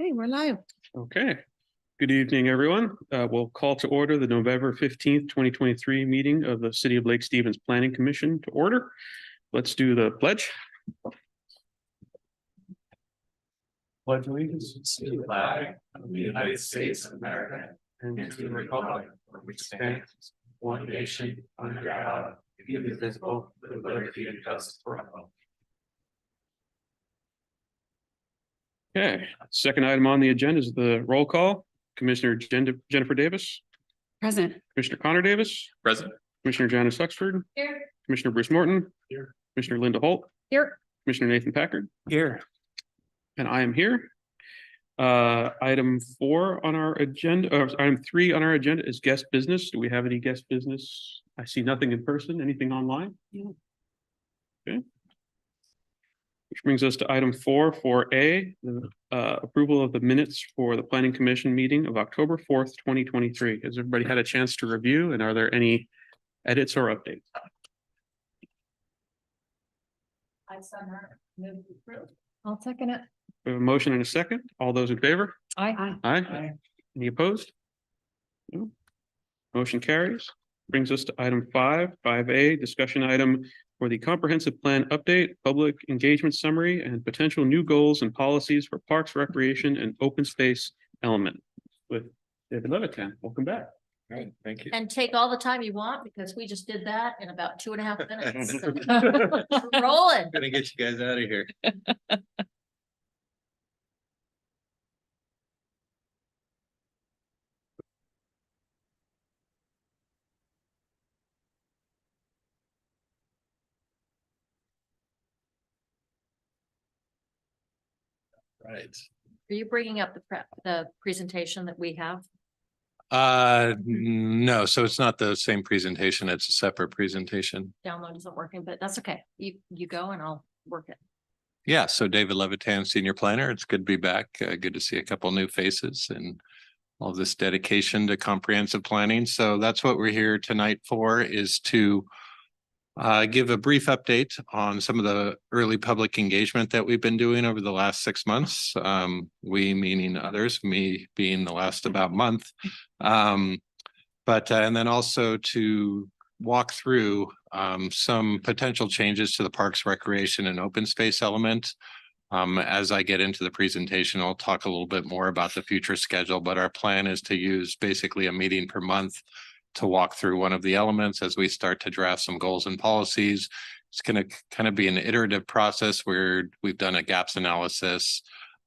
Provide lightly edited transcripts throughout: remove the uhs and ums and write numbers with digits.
Hey, we're live. Okay. Good evening, everyone. We'll call to order the November 15th, 2023 meeting of the City of Lake Stevens Planning Commission to order. Let's do the pledge. Pledge allegiance To the flag of the United States of America and to the republic for which stands one nation under God, indivisible, with liberty and justice for all. Okay, second item on the agenda is the roll call. Commissioner Jennifer Davis, Present. Commissioner Connor Davis, Present. Commissioner Janice Huxford, Here. Commissioner Bruce Morton, Here. Commissioner Linda Holt, Here. Commissioner Nathan Packard, Here. and I am here. Item 4 on our agenda, or item 3 on our agenda is guest business. Do we have any guest business? I see nothing in person. Anything online? No. Okay. Which brings us to item 4A, the approval of the minutes for the Planning Commission meeting of October 4th, 2023. Has everybody had a chance to review, and are there any edits or updates? I'll second it. We have a motion and a second. All those in favor? Aye. Aye. Any opposed? No. Motion carries. Brings us to item 5A, discussion item for the comprehensive plan update, public engagement summary, and potential new goals and policies for parks, recreation, and open space element with David Levitan. Welcome back. All right, thank you. And take all the time you want, because we just did that in about 2.5 minutes. Rolling. Gonna get you guys out of here. Right. Are you bringing up the presentation that we have? No, so it's not the same presentation. It's a separate presentation. Download isn't working, but that's okay. You go and I'll work it. Yeah, so David Levitan, Senior Planner. It's good to be back. Good to see a couple new faces and all this dedication to comprehensive planning. So that's what we're here tonight for, is to give a brief update on some of the early public engagement that we've been doing over the last 6 months. We meaning others, me being the last about month. And then also to walk through some potential changes to the parks, recreation, and open space element. As I get into the presentation, I'll talk a little bit more about the future schedule, but our plan is to use basically a meeting per month to walk through one of the elements as we start to draft some goals and policies. It's going to kind of be an iterative process where we've done a gaps analysis.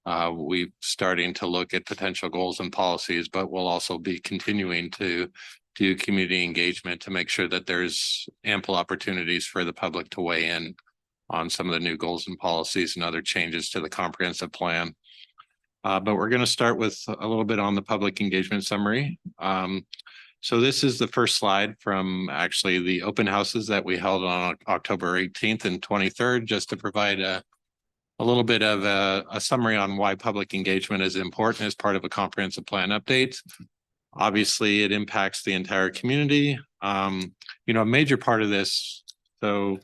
We're starting to look at potential goals and policies, but we'll also be continuing to do community engagement to make sure that there's ample opportunities for the public to weigh in on some of the new goals and policies and other changes to the comprehensive plan. But we're going to start with a little bit on the public engagement summary. So this is the first slide from actually the open houses that we held on October 18th and 23rd, just to provide a little bit of a summary on why public engagement is important as part of a comprehensive plan update. Obviously, it impacts the entire community. A major part of this, so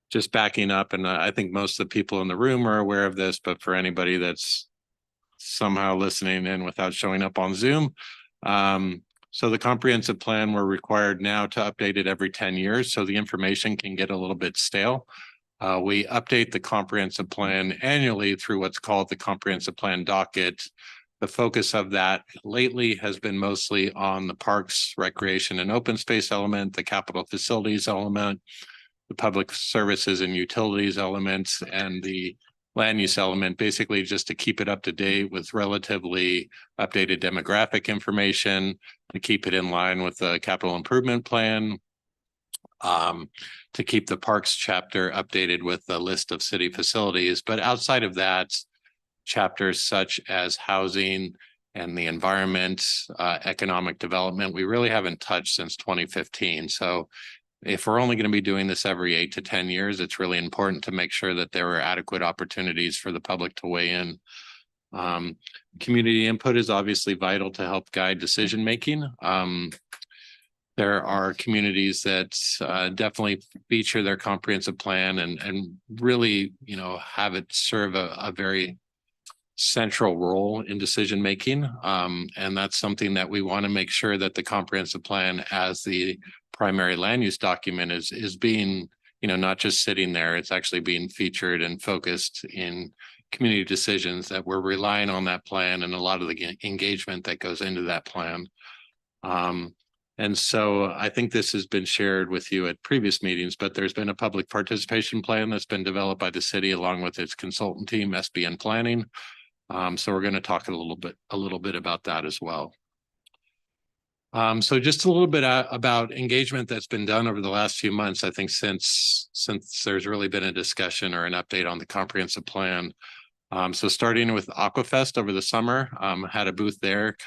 just backing up, and I think most of the people in the room are aware of this, but for anybody that's somehow listening in without showing up on Zoom, so the comprehensive plan, we're required now to update it every 10 years. So the information can get a little bit stale. We update the comprehensive plan annually through what's called the comprehensive plan docket. The focus of that lately has been mostly on the parks, recreation, and open space element, the capital facilities element, the public services and utilities elements, and the land use element, basically just to keep it up to date with relatively updated demographic information, to keep it in line with the capital improvement plan, to keep the parks chapter updated with the list of city facilities. But outside of that, chapters such as housing and the environment, economic development, we really haven't touched since 2015. So if we're only going to be doing this every 8 to 10 years, it's really important to make sure that there are adequate opportunities for the public to weigh in. Community input is obviously vital to help guide decision making. There are communities that definitely feature their comprehensive plan and really, have it serve a very central role in decision making. And that's something that we want to make sure that the comprehensive plan as the primary land use document is being, not just sitting there, it's actually being featured and focused in community decisions, that we're relying on that plan and a lot of the engagement that goes into that plan. And so I think this has been shared with you at previous meetings, but there's been a public participation plan that's been developed by the city along with its consultant team, SBN Planning. So we're going to talk a little bit about that as well. So just a little bit about engagement that's been done over the last few months. I think since there's really been a discussion or an update on the comprehensive plan. So starting with Aquafest over the summer, had a booth there,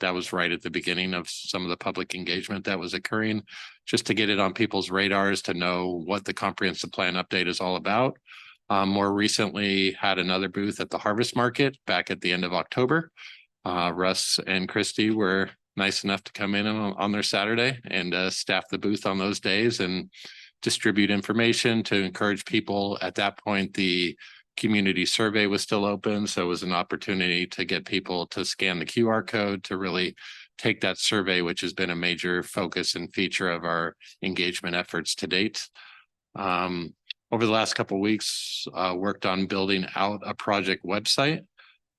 that was right at the beginning of some of the public engagement that was occurring, just to get it on people's radars to know what the comprehensive plan update is all about. More recently had another booth at the Harvest Market back at the end of October. Russ and Christy were nice enough to come in on their Saturday and staff the booth on those days and distribute information to encourage people. At that point, the community survey was still open, so it was an opportunity to get people to scan the QR code to really take that survey, which has been a major focus and feature of our engagement efforts to date. Over the last couple of weeks, worked on building out a project website.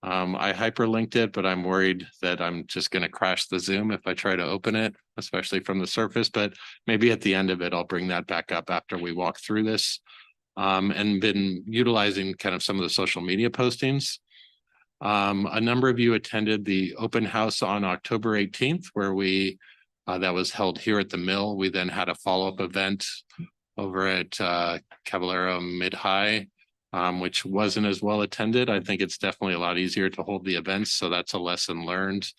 I hyperlinked it, but I'm worried that I'm just going to crash the Zoom if I try to open it, especially from the surface. But maybe at the end of it, I'll bring that back up after we walk through this. And been utilizing kind of some of the social media postings. A number of you attended the open house on October 18th, where that was held here at the mill. We then had a follow-up event over at Caballero Mid-High, which wasn't as well attended. I think it's definitely a lot easier to hold the events, so that's a lesson learned.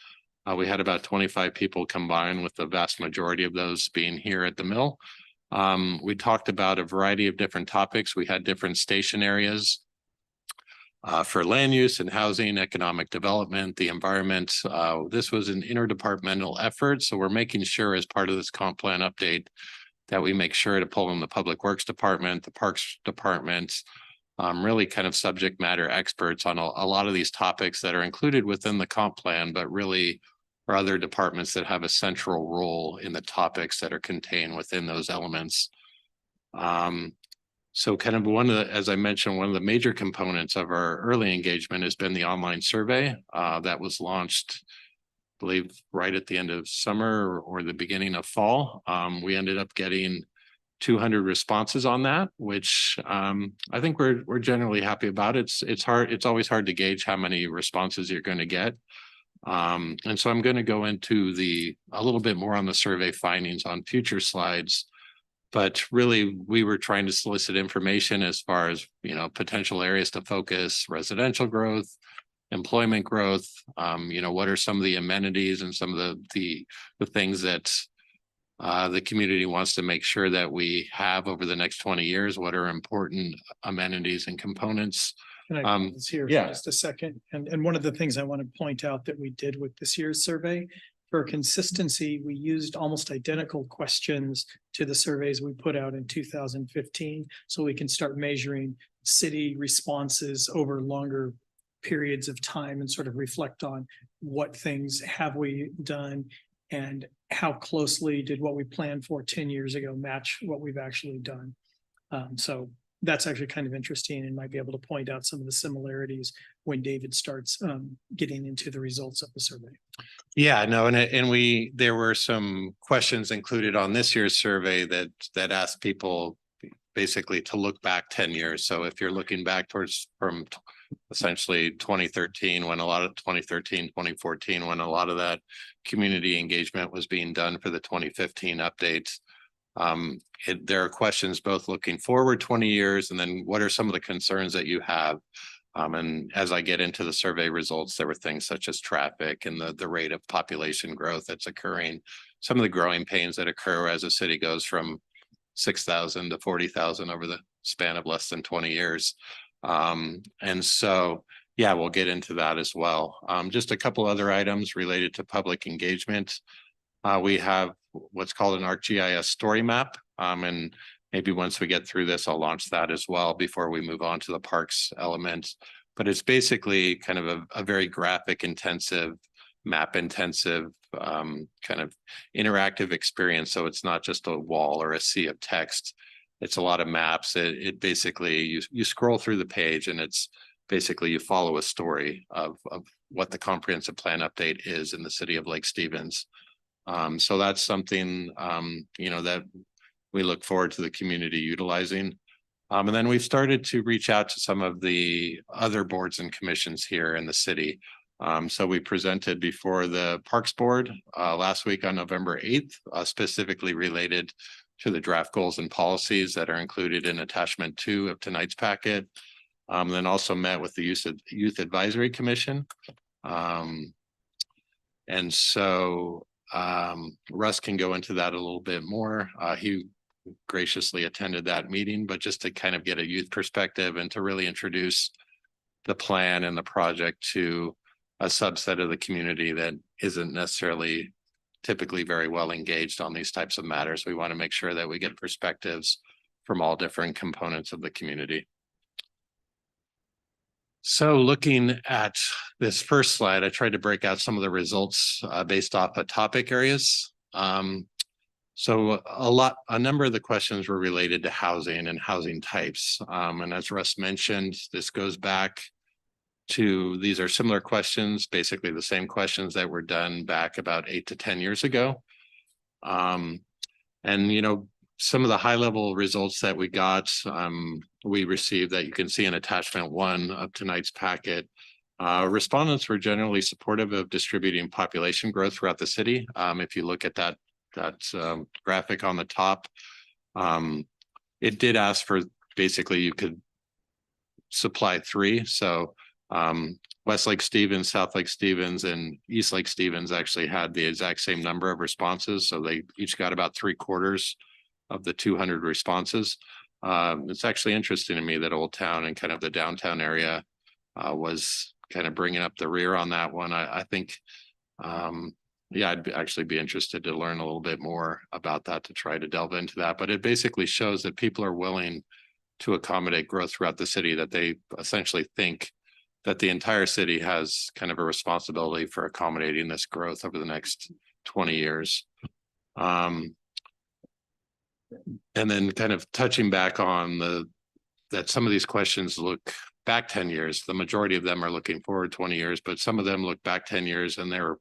We had about 25 people combined, with the vast majority of those being here at the mill. We talked about a variety of different topics. We had different station areas for land use and housing, economic development, the environment. This was an interdepartmental effort, so we're making sure as part of this comp plan update that we make sure to pull in the Public Works Department, the Parks Department, really kind of subject matter experts on a lot of these topics that are included within the comp plan, but really or other departments that have a central role in the topics that are contained within those elements. So kind of as I mentioned, one of the major components of our early engagement has been the online survey that was launched, I believe, right at the end of summer or the beginning of fall. We ended up getting 200 responses on that, which I think we're generally happy about. It's always hard to gauge how many responses you're going to get. And so I'm going to go into a little bit more on the survey findings on future slides, but really we were trying to solicit information as far as, potential areas to focus: residential growth, employment growth, what are some of the amenities and some of the things that the community wants to make sure that we have over the next 20 years, what are important amenities and components. Can I pause here for yeah. just a second? And one of the things I want to point out that we did with this year's survey, for consistency, we used almost identical questions to the surveys we put out in 2015. So we can start measuring city responses over longer periods of time and sort of reflect on what things have we done and how closely did what we planned for 10 years ago match what we've actually done. So that's actually kind of interesting and might be able to point out some of the similarities when David starts getting into the results of the survey. Yeah, no, and there were some questions included on this year's survey that asked people basically to look back 10 years. So if you're looking back from essentially 2013, 2014, when a lot of that community engagement was being done for the 2015 updates. There are questions both looking forward 20 years and then what are some of the concerns that you have? And as I get into the survey results, there were things such as traffic and the rate of population growth that's occurring, some of the growing pains that occur as a city goes from 6,000 to 40,000 over the span of less than 20 years. And so, yeah, we'll get into that as well. Just a couple other items related to public engagement. We have what's called an ArcGIS story map. And maybe once we get through this, I'll launch that as well before we move on to the parks element. but it's basically kind of a very graphic intensive, map intensive, kind of interactive experience. So it's not just a wall or a sea of text. It's a lot of maps. It basically, you scroll through the page and it's basically you follow a story of what the comprehensive plan update is in the city of Lake Stevens. So that's something, that we look forward to the community utilizing. And then we've started to reach out to some of the other boards and commissions here in the city. So we presented before the Parks Board last week on November 8th, specifically related to the draft goals and policies that are included in attachment 2 of tonight's packet. Then also met with the Youth Advisory Commission. And so Russ can go into that a little bit more. He graciously attended that meeting, but just to kind of get a youth perspective and to really introduce the plan and the project to a subset of the community that isn't necessarily typically very well engaged on these types of matters. We want to make sure that we get perspectives from all different components of the community. So looking at this first slide, I tried to break out some of the results based off of topic areas. So a number of the questions were related to housing and housing types. And as Russ mentioned, this goes back to, these are similar questions, basically the same questions that were done back about 8 to 10 years ago. And, some of the high level results that we got, we received that you can see in attachment 1 of tonight's packet. Respondents were generally supportive of distributing population growth throughout the city. If you look at that graphic on the top, it did ask for basically you could supply 3. So West Lake Stevens, South Lake Stevens, and East Lake Stevens actually had the exact same number of responses. So they each got about 3/4 of the 200 responses. It's actually interesting to me that Old Town and kind of the downtown area was kind of bringing up the rear on that one. I think, I'd actually be interested to learn a little bit more about that to try to delve into that. But it basically shows that people are willing to accommodate growth throughout the city, that they essentially think that the entire city has kind of a responsibility for accommodating this growth over the next 20 years. And then kind of touching back on that some of these questions look back 10 years. The majority of them are looking forward 20 years, but some of them look back 10 years, and there are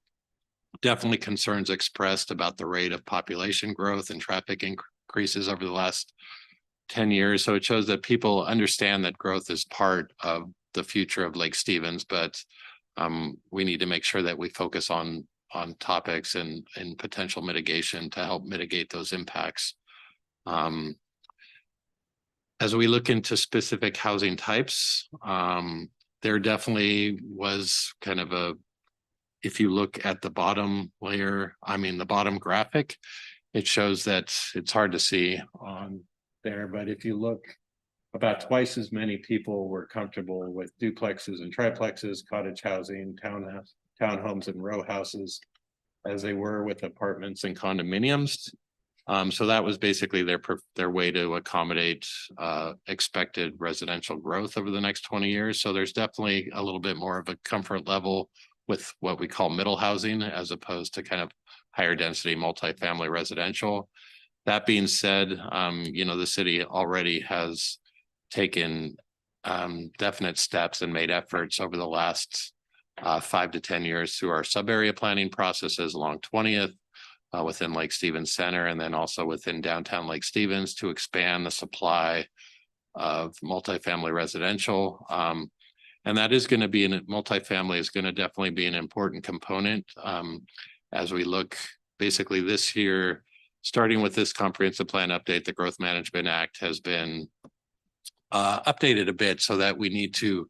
definitely concerns expressed about the rate of population growth and traffic increases over the last 10 years. So it shows that people understand that growth is part of the future of Lake Stevens, but we need to make sure that we focus on topics and potential mitigation to help mitigate those impacts. As we look into specific housing types, there definitely was kind of if you look at the bottom layer, the bottom graphic, it shows that it's hard to see on there, but if you look, about twice as many people were comfortable with duplexes and triplexes, cottage housing, townhomes and row houses as they were with apartments and condominiums. So that was basically their way to accommodate expected residential growth over the next 20 years. So there's definitely a little bit more of a comfort level with what we call middle housing, as opposed to kind of higher density multifamily residential. That being said, the city already has taken definite steps and made efforts over the last 5 to 10 years through our sub-area planning processes along 20th, within Lake Stevens Center, and then also within downtown Lake Stevens to expand the supply of multifamily residential. And that is going to be multifamily is going to definitely be an important component as we look basically this year, starting with this comprehensive plan update. The Growth Management Act has been updated a bit so that we need to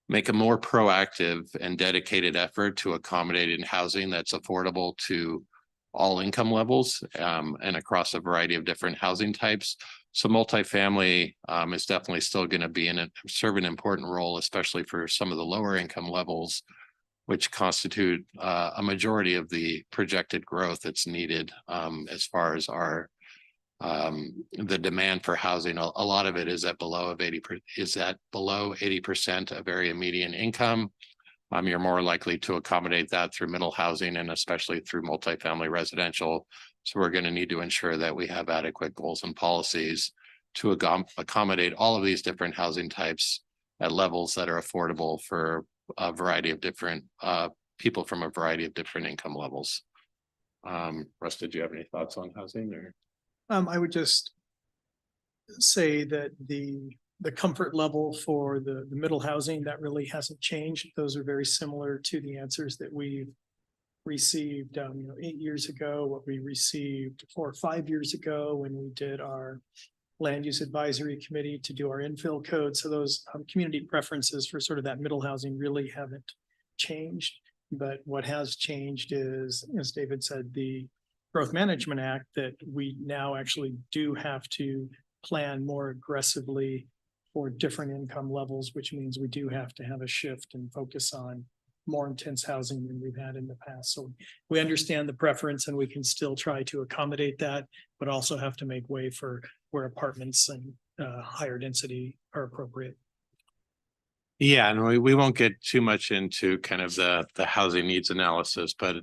make a more proactive and dedicated effort to accommodating housing that's affordable to all income levels and across a variety of different housing types. So multifamily is definitely still going to serve an important role, especially for some of the lower income levels, which constitute a majority of the projected growth that's needed as far as our the demand for housing, a lot of it is at below 80% of area median income. You're more likely to accommodate that through middle housing and especially through multifamily residential. So we're going to need to ensure that we have adequate goals and policies to accommodate all of these different housing types at levels that are affordable for a variety of different people from a variety of different income levels. Russ, did you have any thoughts on housing or? I would just say that the comfort level for the middle housing, that really hasn't changed. Those are very similar to the answers that we've received 8 years ago, what we received 4 or 5 years ago when we did our land use advisory committee to do our infill code. So those community preferences for sort of that middle housing really haven't changed. But what has changed is, as David said, the Growth Management Act, that we now actually do have to plan more aggressively for different income levels, which means we do have to have a shift and focus on more intense housing than we've had in the past. So we understand the preference and we can still try to accommodate that, but also have to make way for where apartments and higher density are appropriate. Yeah, and we won't get too much into kind of the housing needs analysis, but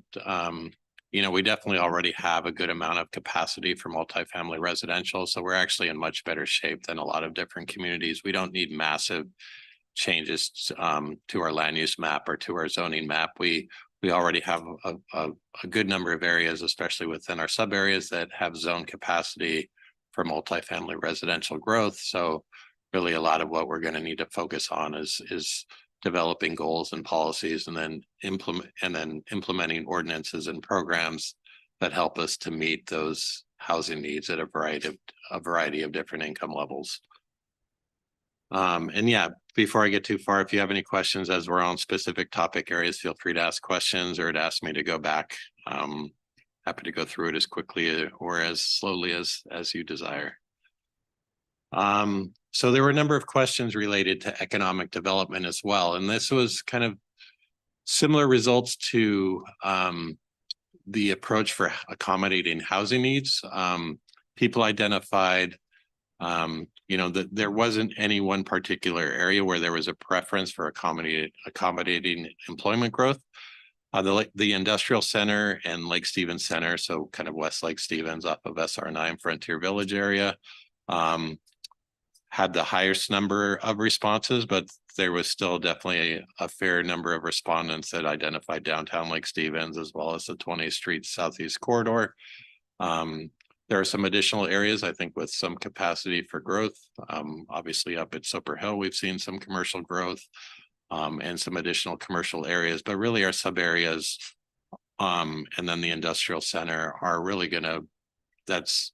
we definitely already have a good amount of capacity for multifamily residential. So we're actually in much better shape than a lot of different communities. We don't need massive changes to our land use map or to our zoning map. We already have a good number of areas, especially within our sub areas, that have zone capacity for multifamily residential growth. So really a lot of what we're going to need to focus on is developing goals and policies and then implementing ordinances and programs that help us to meet those housing needs at a variety of different income levels. And yeah, before I get too far, if you have any questions as we're on specific topic areas, feel free to ask questions or to ask me to go back. Happy to go through it as quickly or as slowly as you desire. So there were a number of questions related to economic development as well. And this was kind of similar results to the approach for accommodating housing needs. People identified, that there wasn't any one particular area where there was a preference for accommodating employment growth. The industrial center and Lake Stevens Center, so kind of West Lake Stevens off of SR9 Frontier Village area, had the highest number of responses, but there was still definitely a fair number of respondents that identified downtown Lake Stevens as well as the 20th Street Southeast Corridor. There are some additional areas, I think, with some capacity for growth. Obviously up at Soper Hill, we've seen some commercial growth and some additional commercial areas, but really our sub areas and then the industrial center are really that's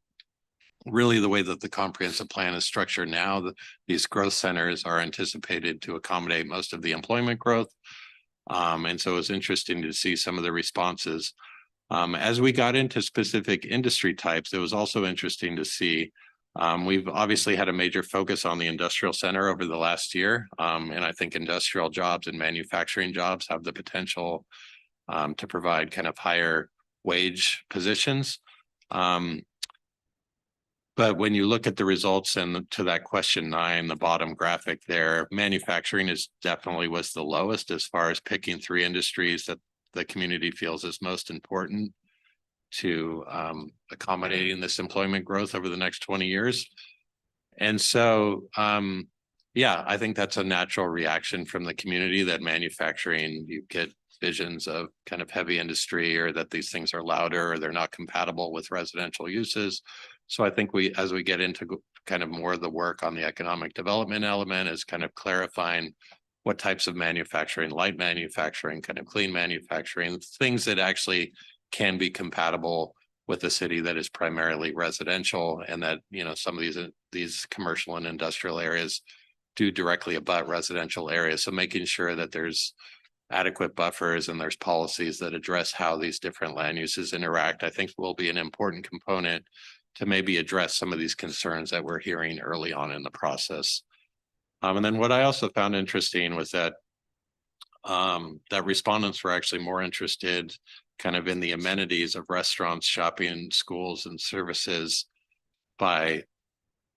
really the way that the comprehensive plan is structured now. These growth centers are anticipated to accommodate most of the employment growth. And so it's interesting to see some of the responses. As we got into specific industry types, it was also interesting to see we've obviously had a major focus on the industrial center over the last year. And I think industrial jobs and manufacturing jobs have the potential to provide kind of higher wage positions. But when you look at the results and to that question 9, the bottom graphic there, manufacturing definitely was the lowest as far as picking 3 industries that the community feels is most important to accommodating this employment growth over the next 20 years. And so, yeah, I think that's a natural reaction from the community that manufacturing, you get visions of kind of heavy industry or that these things are louder or they're not compatible with residential uses. So I think as we get into kind of more of the work on the economic development element is kind of clarifying what types of manufacturing, light manufacturing, kind of clean manufacturing, things that actually can be compatible with a city that is primarily residential and that, some of these commercial and industrial areas do directly abut residential areas. So making sure that there's adequate buffers and there's policies that address how these different land uses interact, I think will be an important component to maybe address some of these concerns that we're hearing early on in the process. And then what I also found interesting was that that respondents were actually more interested kind of in the amenities of restaurants, shopping, schools, and services by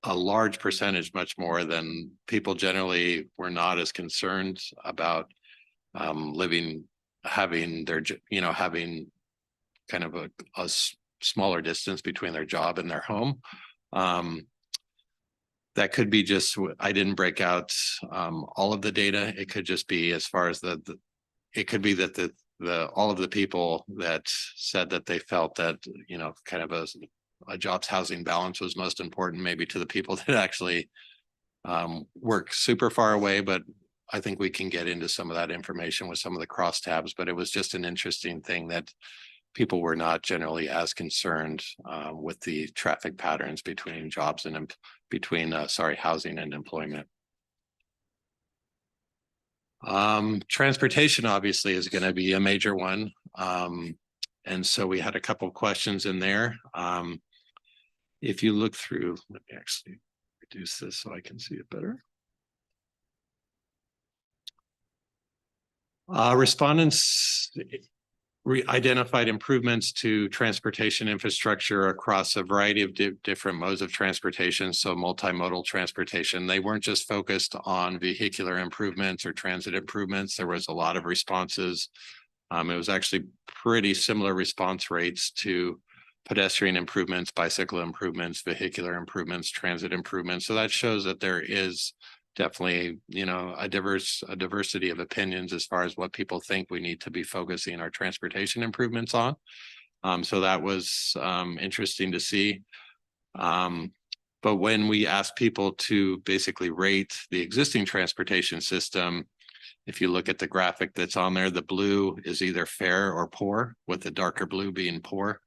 a large percentage, much more than people generally were not as concerned about having their, having kind of a smaller distance between their job and their home. That could be just, I didn't break out all of the data. It could just be as far as it could be that all of the people that said that they felt that, kind of a jobs housing balance was most important, maybe to the people that actually work super far away. But I think we can get into some of that information with some of the crosstabs, but it was just an interesting thing that people were not generally as concerned with the traffic patterns between jobs and housing and employment. Transportation obviously is going to be a major one. And so we had a couple of questions in there. If you look through, let me actually reduce this so I can see it better. Respondents identified improvements to transportation infrastructure across a variety of different modes of transportation, so multimodal transportation. They weren't just focused on vehicular improvements or transit improvements. There was a lot of responses. It was actually pretty similar response rates to pedestrian improvements, bicycle improvements, vehicular improvements, transit improvements. So that shows that there is definitely, a diversity of opinions as far as what people think we need to be focusing our transportation improvements on. So that was interesting to see. But when we asked people to basically rate the existing transportation system, if you look at the graphic that's on there, the blue is either fair or poor, with the darker blue being poor.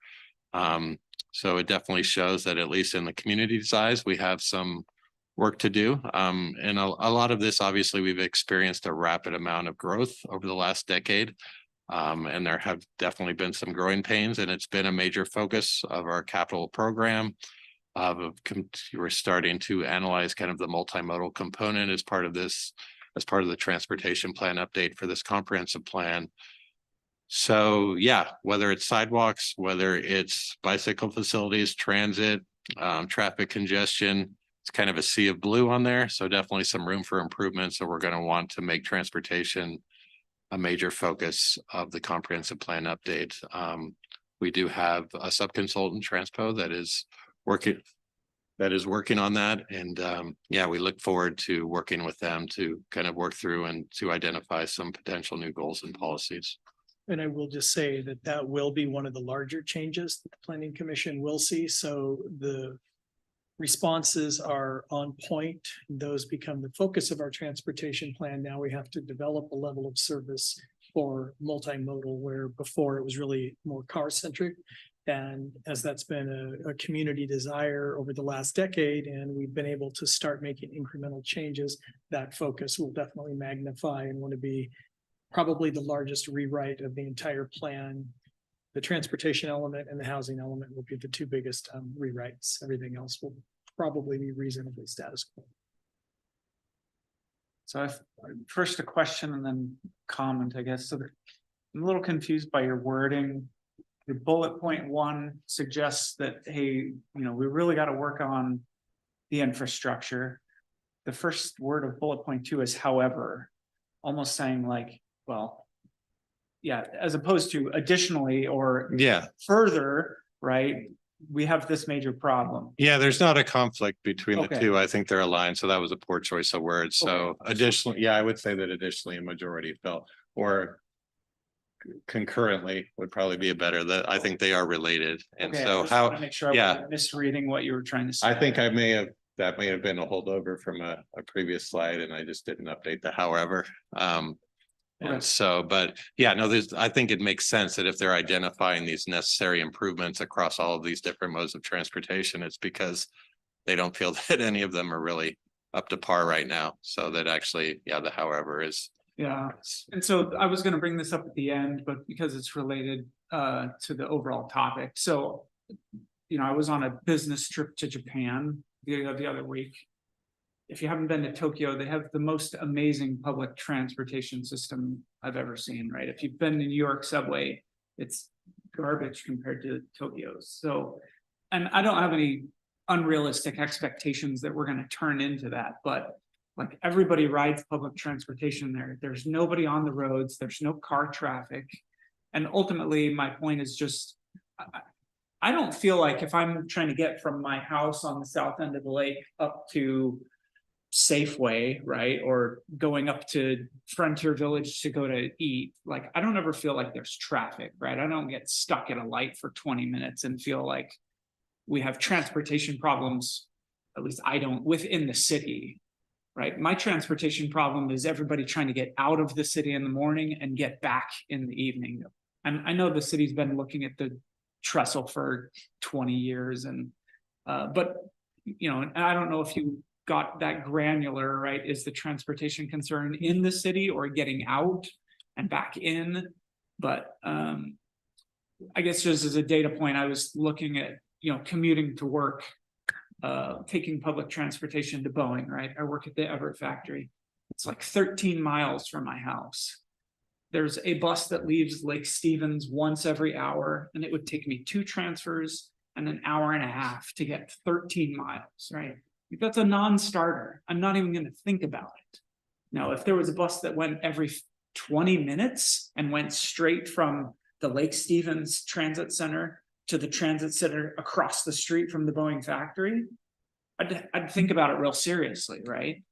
So it definitely shows that at least in the community size, we have some work to do. And a lot of this, obviously, we've experienced a rapid amount of growth over the last decade. And there have definitely been some growing pains, and it's been a major focus of our capital program. We're starting to analyze kind of the multimodal component as part of this, as part of the transportation plan update for this comprehensive plan. So yeah, whether it's sidewalks, whether it's bicycle facilities, transit, traffic congestion, it's kind of a sea of blue on there. So definitely some room for improvement. So we're going to want to make transportation a major focus of the comprehensive plan update. We do have a subconsultant, Transpo, that is working on that. And yeah, we look forward to working with them to kind of work through and to identify some potential new goals and policies. And I will just say that that will be one of the larger changes that the Planning Commission will see. So the responses are on point. Those become the focus of our transportation plan. Now we have to develop a level of service for multimodal, where before it was really more car centric. And as that's been a community desire over the last decade, and we've been able to start making incremental changes, that focus will definitely magnify and want to be probably the largest rewrite of the entire plan. The transportation element and the housing element will be the two biggest rewrites. Everything else will probably be reasonably status quo. So first a question and then comment, I guess. So I'm a little confused by your wording. Your bullet point 1 suggests that, hey, we really got to work on the infrastructure. The first word of bullet point 2 is however, almost saying like, well, yeah, as opposed to additionally or Yeah. further, right? We have this major problem. Yeah, there's not a conflict between the Okay. two. I think they're aligned. So that was a poor choice of words. So Okay. additionally, yeah, I would say that additionally a majority felt, or concurrently would probably be a better, that I think they are related. And Okay, I so just how, wanna make sure I yeah. wasn't misreading what you were trying to say. I think that may have been a holdover from a previous slide, and I just didn't update the however. Okay. And so, but yeah, no, I think it makes sense that if they're identifying these necessary improvements across all of these different modes of transportation, it's because they don't feel that any of them are really up to par right now. So that actually, yeah, the however is. Yeah, and so I was gonna bring this up at the end, but because it's related to the overall topic. So, I was on a business trip to Japan the other week. If you haven't been to Tokyo, they have the most amazing public transportation system I've ever seen, right? If you've been to New York subway, it's garbage compared to Tokyo's. So, and I don't have any unrealistic expectations that we're gonna turn into that, but like everybody rides public transportation there. There's nobody on the roads, there's no car traffic. And ultimately, my point is just, I don't feel like if I'm trying to get from my house on the south end of the lake up to Safeway, right? Or going up to Frontier Village to go to eat, like, I don't ever feel like there's traffic, right? I don't get stuck at a light for 20 minutes and feel like we have transportation problems, at least I don't, within the city, right? My transportation problem is everybody trying to get out of the city in the morning and get back in the evening. And I know the city's been looking at the trestle for 20 years and, but, you know, and I don't know if you got that granular, right? Is the transportation concern in the city or getting out and back in? But, I guess just as a data point, I was looking at, you know, commuting to work, taking public transportation to Boeing, right? I work at the Everett factory. It's like 13 miles from my house. There's a bus that leaves Lake Stevens once every hour, and it would take me 2 transfers and an hour and a half to get 13 miles, right? That's a non-starter. I'm not even going to think about it. Now, if there was a bus that went every 20 minutes and went straight from the Lake Stevens Transit Center to the transit center across the street from the Boeing factory, I'd think about it real seriously, right?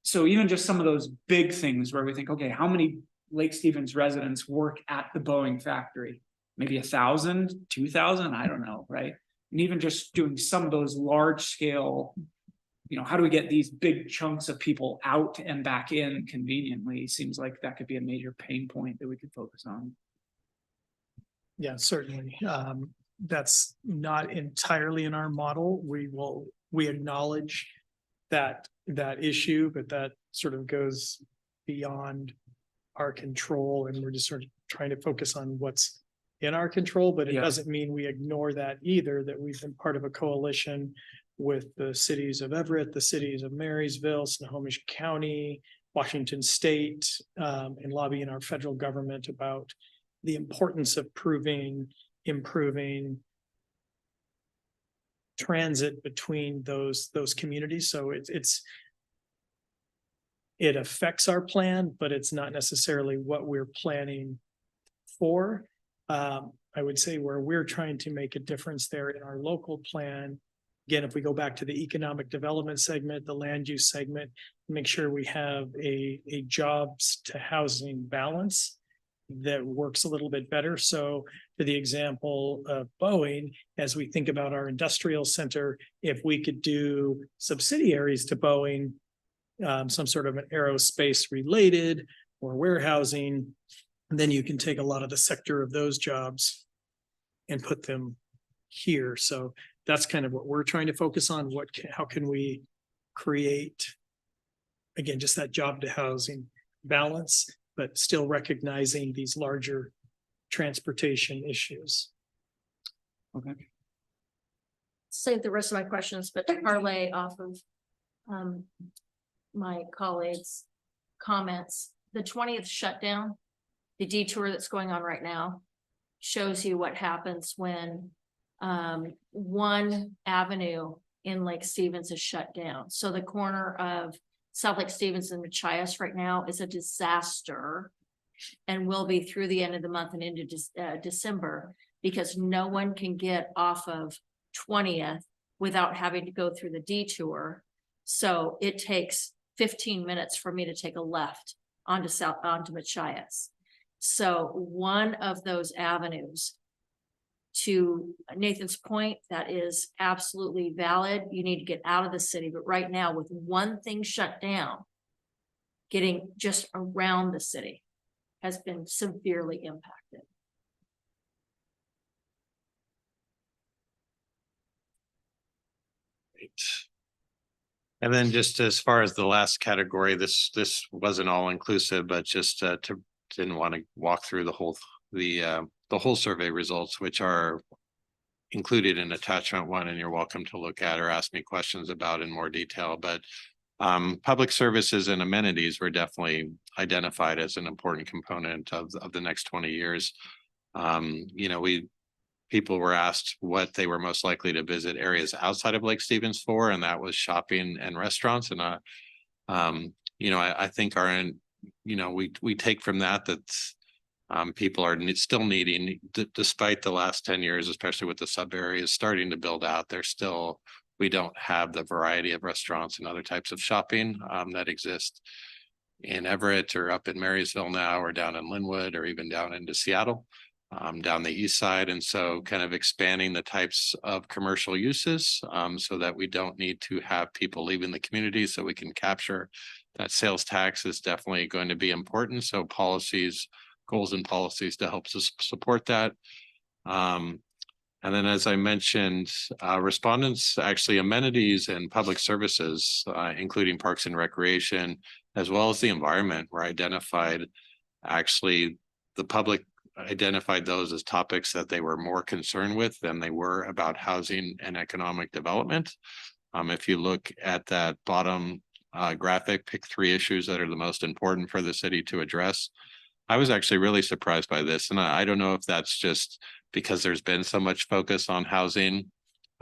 So even just some of those big things where we think, okay, how many Lake Stevens residents work at the Boeing factory? Maybe 1,000, 2,000, I don't know, right? And even just doing some of those large scale, you know, how do we get these big chunks of people out and back in conveniently? Seems like that could be a major pain point that we could focus on. Yeah, certainly. That's not entirely in our model. We acknowledge that issue, but that sort of goes beyond our control, and we're just sort of trying to focus on what's in our control, but it Yeah. doesn't mean we ignore that either, that we've been part of a coalition with the cities of Everett, the cities of Marysville, Snohomish County, Washington State, and lobbying our federal government about the importance of improving transit between those communities. So it affects our plan, but it's not necessarily what we're planning for. I would say where we're trying to make a difference there in our local plan. Again, if we go back to the economic development segment, the land use segment, make sure we have a jobs to housing balance that works a little bit better. So for the example of Boeing, as we think about our industrial center, if we could do subsidiaries to Boeing, some sort of an aerospace related or warehousing, then you can take a lot of the sector of those jobs and put them here. So that's kind of what we're trying to focus on. How can we create, again, just that job to housing balance, but still recognizing these larger transportation issues. Okay. Save the rest of my questions, but to parlay off of my colleagues' comments, the 20th shutdown, the detour that's going on right now, shows you what happens when one avenue in Lake Stevens is shut down. So the corner of South Lake Stevens and Machias right now is a disaster and will be through the end of the month and into December, because no one can get off of 20th without having to go through the detour. So it takes 15 minutes for me to take a left onto Machias. So one of those avenues, to Nathan's point, that is absolutely valid. You need to get out of the city, but right now with one thing shut down, getting just around the city has been severely impacted. And then just as far as the last category, this wasn't all inclusive, but just didn't want to walk through the whole survey results, which are included in attachment 1, and you're welcome to look at or ask me questions about in more detail. But public services and amenities were definitely identified as an important component of the next 20 years. You know, we people were asked what they were most likely to visit areas outside of Lake Stevens for, and that was shopping and restaurants. And I think we take from that people are still needing, despite the last 10 years, especially with the sub areas starting to build out, we don't have the variety of restaurants and other types of shopping that exist in Everett or up in Marysville now, or down in Linwood, or even down into Seattle, down the east side. And so kind of expanding the types of commercial uses so that we don't need to have people leaving the community, so we can capture that sales tax is definitely going to be important. So goals and policies to help support that. And then, as I mentioned, respondents, actually amenities and public services, including parks and recreation, as well as the environment, were identified. Actually, the public identified those as topics that they were more concerned with than they were about housing and economic development. If you look at that bottom graphic, pick 3 issues that are the most important for the city to address. I was actually really surprised by this. And I don't know if that's just because there's been so much focus on housing,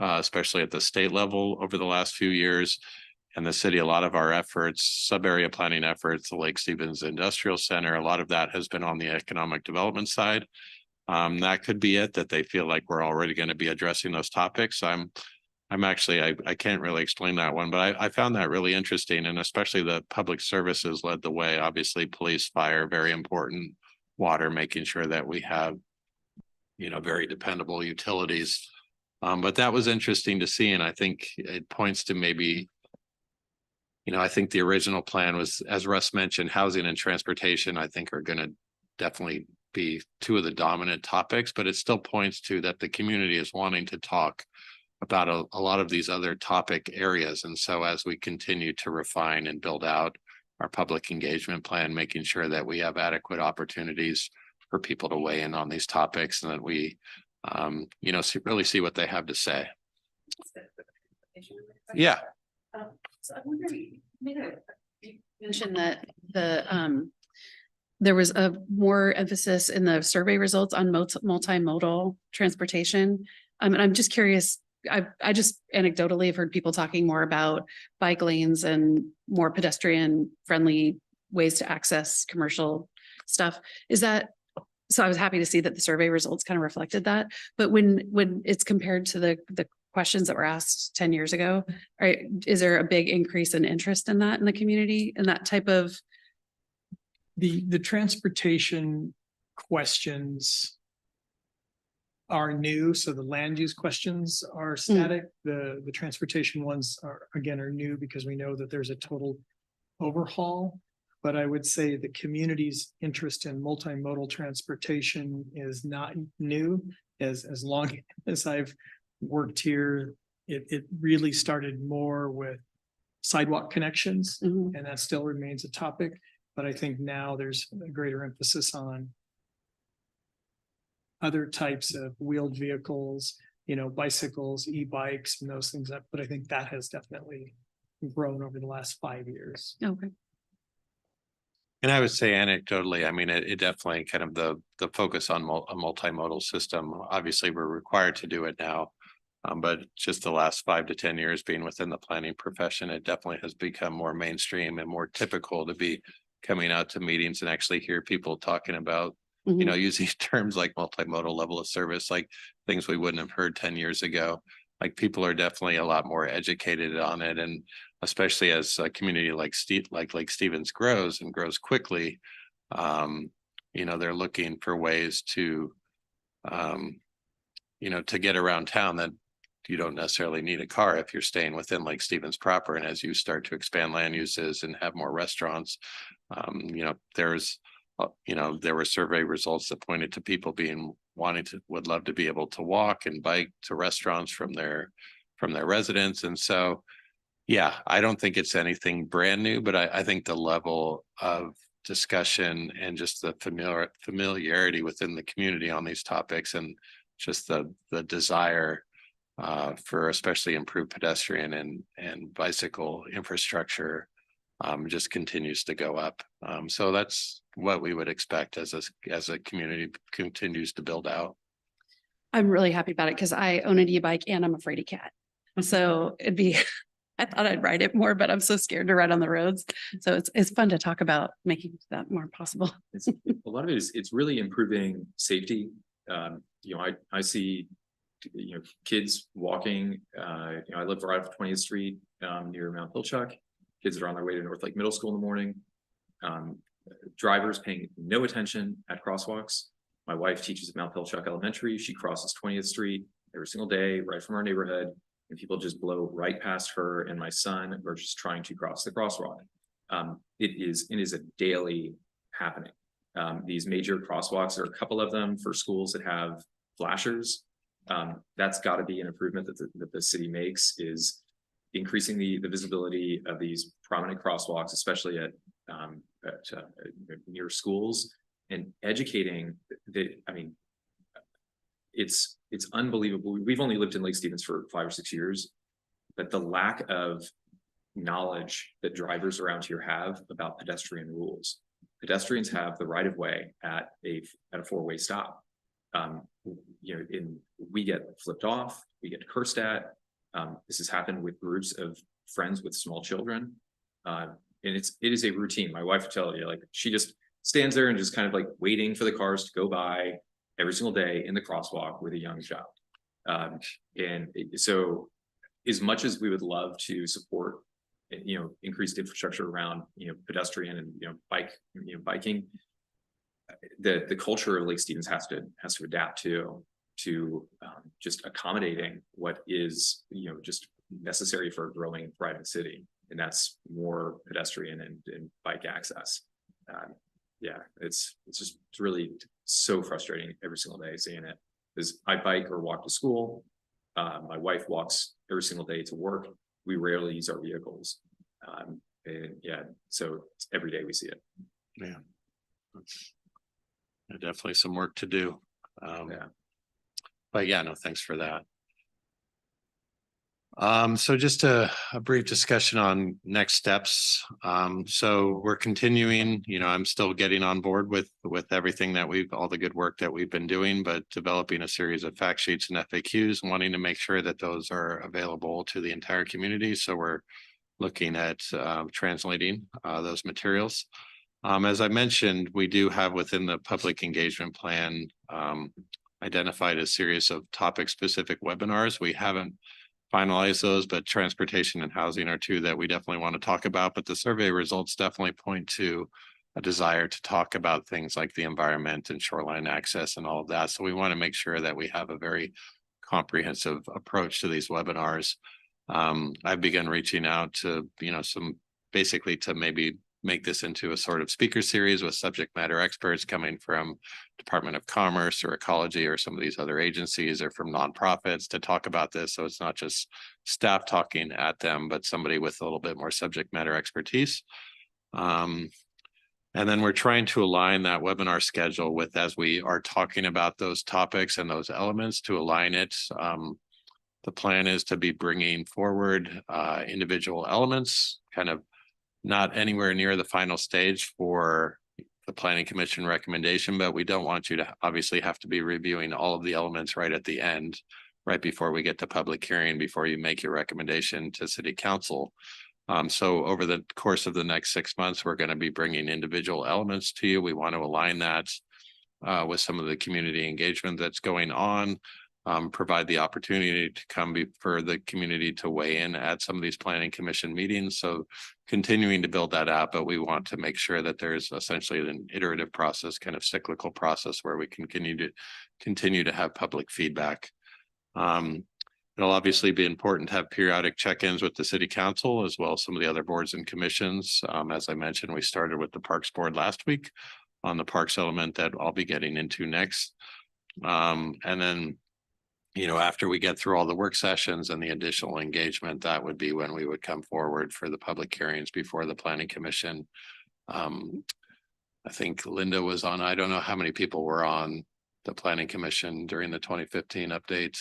especially at the state level over the last few years. And the city, a lot of our efforts, sub-area planning efforts, the Lake Stevens Industrial Center, a lot of that has been on the economic development side. That could be it, that they feel like we're already going to be addressing those topics. I'm actually, I can't really explain that one, but I found that really interesting, and especially the public services led the way. Obviously, police, fire, very important, water, making sure that we have, very dependable utilities. But that was interesting to see. And I think it points to maybe, I think the original plan was, as Russ mentioned, housing and transportation, I think are going to definitely be 2 of the dominant topics, but it still points to that the community is wanting to talk about a lot of these other topic areas. And so as we continue to refine and build out our public engagement plan, making sure that we have adequate opportunities for people to weigh in on these topics, and that we, really see what they have to say. Yeah. So I'm wondering, you mentioned that there was a more emphasis in the survey results on multimodal transportation. And I'm just curious, I just anecdotally have heard people talking more about bike lanes and more pedestrian friendly ways to access commercial stuff. So I was happy to see that the survey results kind of reflected that. But when it's compared to the questions that were asked 10 years ago, is there a big increase in interest in that in the community, and that type of? The transportation questions are new, so the land use questions are static. The transportation ones are new, because we know that there's a total overhaul. But I would say the community's interest in multimodal transportation is not new. As long as I've worked here, it really started more with sidewalk connections, and that still remains a topic. But I think now there's a greater emphasis on other types of wheeled vehicles, bicycles, e-bikes, and those things. But I think that has definitely grown over the last 5 years. Okay. And I would say anecdotally, I mean, it definitely kind of the focus on a multimodal system. Obviously, we're required to do it now. But just the last 5 to 10 years being within the planning profession, it definitely has become more mainstream and more typical to be coming out to meetings and actually hear people talking about, using terms like multimodal level of service, like things we wouldn't have heard 10 years ago. Like, people are definitely a lot more educated on it. And especially as a community like Lake Stevens grows and grows quickly, they're looking for ways to, to get around town that you don't necessarily need a car if you're staying within Lake Stevens proper. And as you start to expand land uses and have more restaurants, there were survey results that pointed to people would love to be able to walk and bike to restaurants from their residence. And so, yeah, I don't think it's anything brand new, but I think the level of discussion and just the familiarity within the community on these topics, and just the desire for especially improved pedestrian and bicycle infrastructure just continues to go up. So that's what we would expect as a community continues to build out. I'm really happy about it because I own an e-bike and I'm a fraidy cat. So it'd be, I thought I'd ride it more, but I'm so scared to ride on the roads. So it's fun to talk about making that more possible. It's, a lot of it is, it's really improving safety. I see, kids walking, I live right off 20th Street, near Mount Pilchuck. Kids that are on their way to North Lake Middle School in the morning. Drivers paying no attention at crosswalks. My wife teaches at Mount Pilchuck Elementary. She crosses 20th Street every single day, right from our neighborhood. And people just blow right past her and my son are just trying to cross the crosswalk. It is a daily happening. These major crosswalks, there are a couple of them for schools that have flashers. That's got to be an improvement that the city makes, is increasing the visibility of these prominent crosswalks, especially at near schools, and educating it's unbelievable. We've only lived in Lake Stevens for 5 or 6 years, but the lack of knowledge that drivers around here have about pedestrian rules. Pedestrians have the right of way at a 4-way stop. We get flipped off, we get cursed at. This has happened with groups of friends with small children. And it is a routine. My wife will tell you, like, she just stands there and just kind of like waiting for the cars to go by every single day in the crosswalk with a young child. So as much as we would love to support, increased infrastructure around, pedestrian and, biking, the culture of Lake Stevens has to adapt to just accommodating what is, just necessary for a growing, thriving city. And that's more pedestrian and bike access. It's really so frustrating every single day seeing it, because I bike or walk to school. My wife walks every single day to work. We rarely use our vehicles. So every day we see it. Yeah. Definitely some work to do. But yeah, no, thanks for that. So just a brief discussion on next steps. So we're continuing, I'm still getting on board with everything that all the good work that we've been doing, but developing a series of fact sheets and FAQs, wanting to make sure that those are available to the entire community. So we're looking at translating those materials. As I mentioned, we do have within the public engagement plan identified a series of topic-specific webinars. We haven't finalize those, but transportation and housing are two that we definitely want to talk about. But the survey results definitely point to a desire to talk about things like the environment and shoreline access and all of that. So we want to make sure that we have a very comprehensive approach to these webinars. I've begun reaching out to, basically to maybe make this into a sort of speaker series with subject matter experts coming from Department of Commerce or Ecology or some of these other agencies, or from nonprofits, to talk about this. So it's not just staff talking at them, but somebody with a little bit more subject matter expertise. And then we're trying to align that webinar schedule with, as we are talking about those topics and those elements, to align it. The plan is to be bringing forward individual elements, kind of not anywhere near the final stage for the Planning Commission recommendation, but we don't want you to obviously have to be reviewing all of the elements right at the end, right before we get to public hearing, before you make your recommendation to City Council. So over the course of the next 6 months, we're going to be bringing individual elements to you. We want to align that with some of the community engagement that's going on. Provide the opportunity to come for the community to weigh in at some of these Planning Commission meetings. So continuing to build that out, but we want to make sure that there's essentially an iterative process, kind of cyclical process, where we can continue to have public feedback. It'll obviously be important to have periodic check-ins with the City Council, as well as some of the other boards and commissions. As I mentioned, we started with the Parks Board last week on the Parks element that I'll be getting into next. And then, after we get through all the work sessions and the additional engagement, that would be when we would come forward for the public hearings before the Planning Commission. I think Linda was on, I don't know how many people were on the Planning Commission during the 2015 update.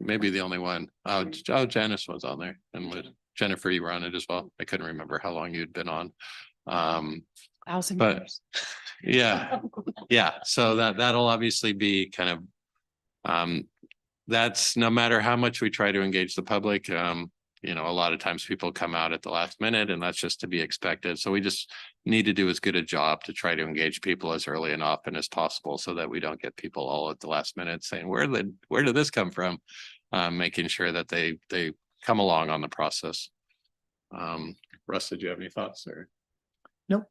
Maybe the only one. Oh, Janice was on there, and with Jennifer, you were on it as well. I couldn't remember how long you'd been on. 1,000 but years. yeah. So that'll obviously be kind of That's no matter how much we try to engage the public, you know, a lot of times people come out at the last minute and that's just to be expected. So we just need to do as good a job to try to engage people as early and often as possible so that we don't get people all at the last minute saying, where did this come from? Making sure that they come along on the process. Russ, did you have any thoughts or? Nope.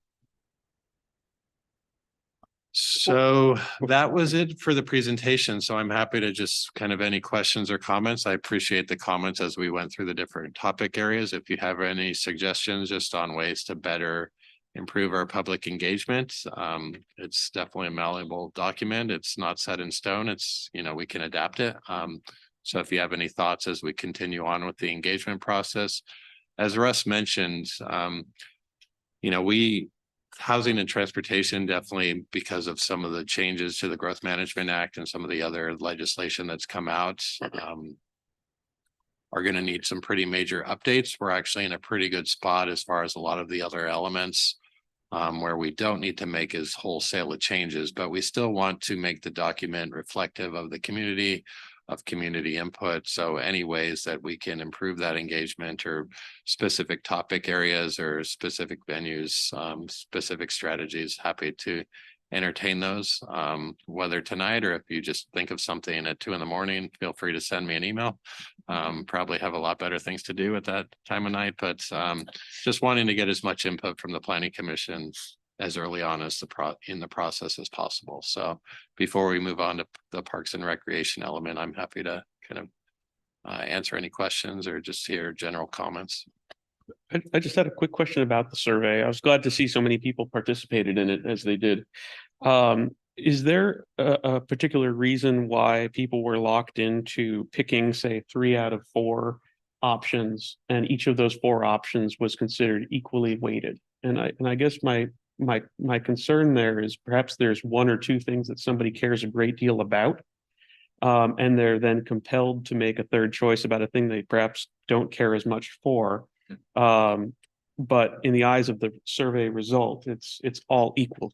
So that was it for the presentation. So I'm happy to just kind of any questions or comments. I appreciate the comments as we went through the different topic areas. If you have any suggestions just on ways to better improve our public engagement, it's definitely a malleable document. It's not set in stone. It's, you know, we can adapt it. So if you have any thoughts as we continue on with the engagement process, as Russ mentioned, you know, housing and transportation, definitely because of some of the changes to the Growth Management Act and some of the other legislation that's come out, are going to need some pretty major updates. We're actually in a pretty good spot as far as a lot of the other elements, where we don't need to make as wholesale of changes, but we still want to make the document reflective of the community, of community input. So any ways that we can improve that engagement or specific topic areas or specific venues, specific strategies, happy to entertain those, whether tonight or if you just think of something at 2 a.m, feel free to send me an email. Probably have a lot better things to do at that time of night, but just wanting to get as much input from the Planning Commission as early on as in the process as possible. So before we move on to the Parks and Recreation element, I'm happy to kind of answer any questions or just hear general comments. I just had a quick question about the survey. I was glad to see so many people participated in it as they did. Is there a particular reason why people were locked into picking, say, 3 out of 4 options, and each of those 4 options was considered equally weighted? And I guess my concern there is perhaps there's 1 or 2 things that somebody cares a great deal about. And they're then compelled to make a third choice about a thing they perhaps don't care as much for. But in the eyes of the survey result, it's all equal.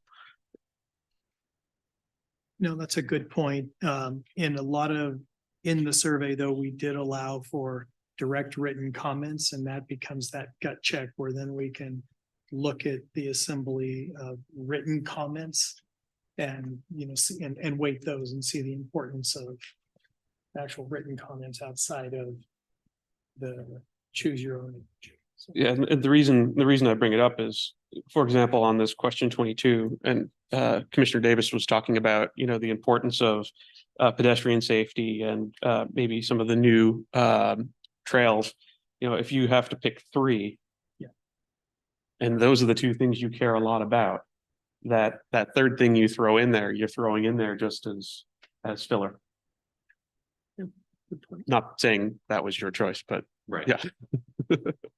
No, that's a good point. In the survey, though, we did allow for direct written comments, and that becomes that gut check where then we can look at the assembly of written comments and, you know, see and weight those and see the importance of actual written comments outside of the choose your own. So, Yeah, and the reason I bring it up is, for example, on this question 22, and Commissioner Davis was talking about, you know, the importance of pedestrian safety and maybe some of the new trails. You know, if you have to pick 3, yeah, and those are the 2 things you care a lot about, that third thing you throw in there, you're throwing in there just as filler. good point. Not saying that was your choice, but Right. yeah.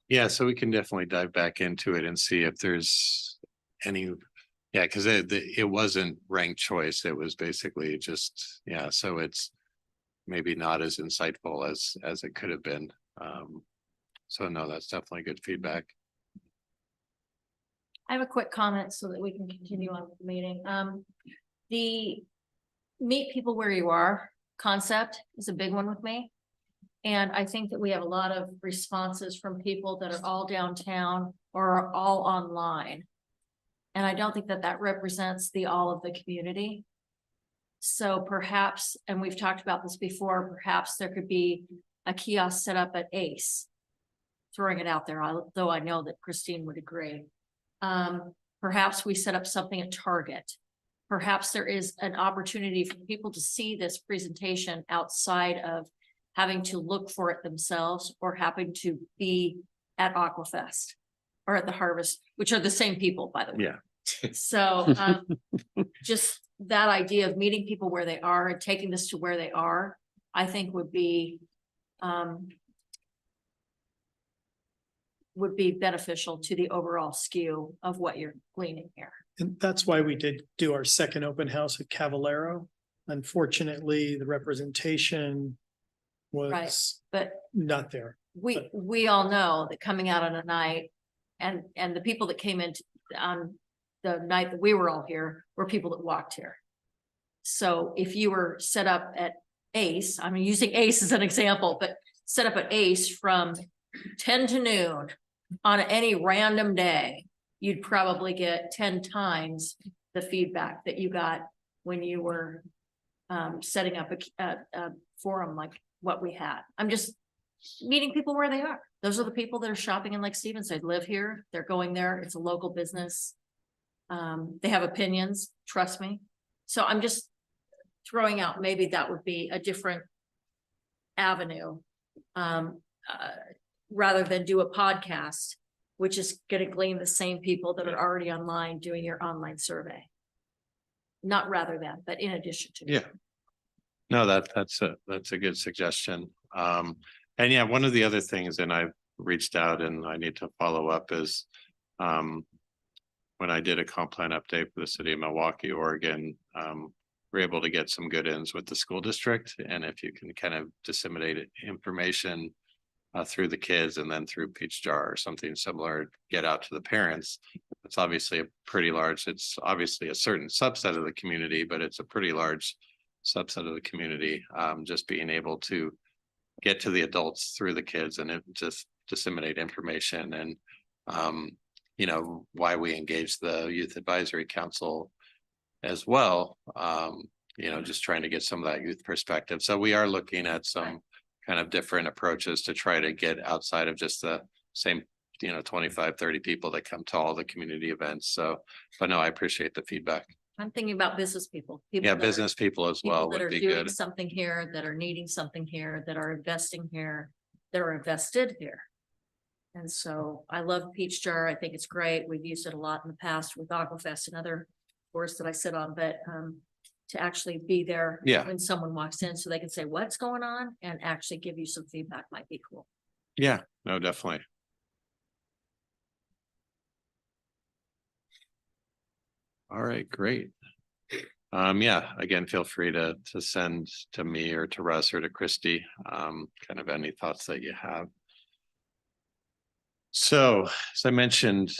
Yeah, so we can definitely dive back into it and see if there's any, yeah, because it wasn't ranked choice. It was basically just, yeah, so it's maybe not as insightful as it could have been. So no, that's definitely good feedback. I have a quick comment so that we can continue on with the meeting. The meet people where you are concept is a big one with me. And I think that we have a lot of responses from people that are all downtown or are all online. And I don't think that that represents the all of the community. So perhaps, and we've talked about this before, perhaps there could be a kiosk set up at Ace. Throwing it out there, though I know that Christine would agree. Perhaps we set up something at Target. Perhaps there is an opportunity for people to see this presentation outside of having to look for it themselves or having to be at Aquafest or at the Harvest, which are the same people, by the way. Yeah. So just that idea of meeting people where they are and taking this to where they are, I think would be beneficial to the overall skew of what you're gleaning here. And that's why we did do our second open house at Cavallaro. Unfortunately, the representation was But not there. we all know that coming out on a night and the people that came in on the night that we were all here were people that walked here. So if you were set up at ACE, I'm using ACE as an example, but set up an ACE from 10 to noon on any random day, you'd probably get 10 times the feedback that you got when you were setting up a forum like what we had. I'm just meeting people where they are. Those are the people that are shopping in Lake Stevens. They live here. They're going there. It's a local business. They have opinions, trust me. So I'm just throwing out, maybe that would be a different avenue. Rather than do a podcast, which is going to glean the same people that are already online doing your online survey. Not rather than, but in addition to. Yeah. No, that's a good suggestion. And yeah, one of the other things, and I've reached out and I need to follow up is, when I did a comp plan update for the city of Milwaukee, Oregon, we're able to get some good ins with the school district. And if you can kind of disseminate information through the kids and then through Peach Jar or something similar, get out to the parents. It's obviously it's obviously a certain subset of the community, but it's a pretty large subset of the community. Just being able to get to the adults through the kids and just disseminate information and, why we engage the Youth Advisory Council as well. Just trying to get some of that youth perspective. So we are looking at some kind of different approaches to try to get outside of just the same, 25, 30 people that come to all the community events. So, but no, I appreciate the feedback. I'm thinking about business people. Yeah, business people as well That would are be doing good. something here, that are needing something here, that are investing here, that are invested here. And so I love Peach Jar. I think it's great. We've used it a lot in the past with Aquafest and other boards that I sit on, but to actually be there Yeah. when someone walks in so they can say what's going on and actually give you some feedback might be cool. Yeah, no, definitely. All right, great. Yeah, again, feel free to send to me or to Russ or to Christy, kind of any thoughts that you have. So, as I mentioned,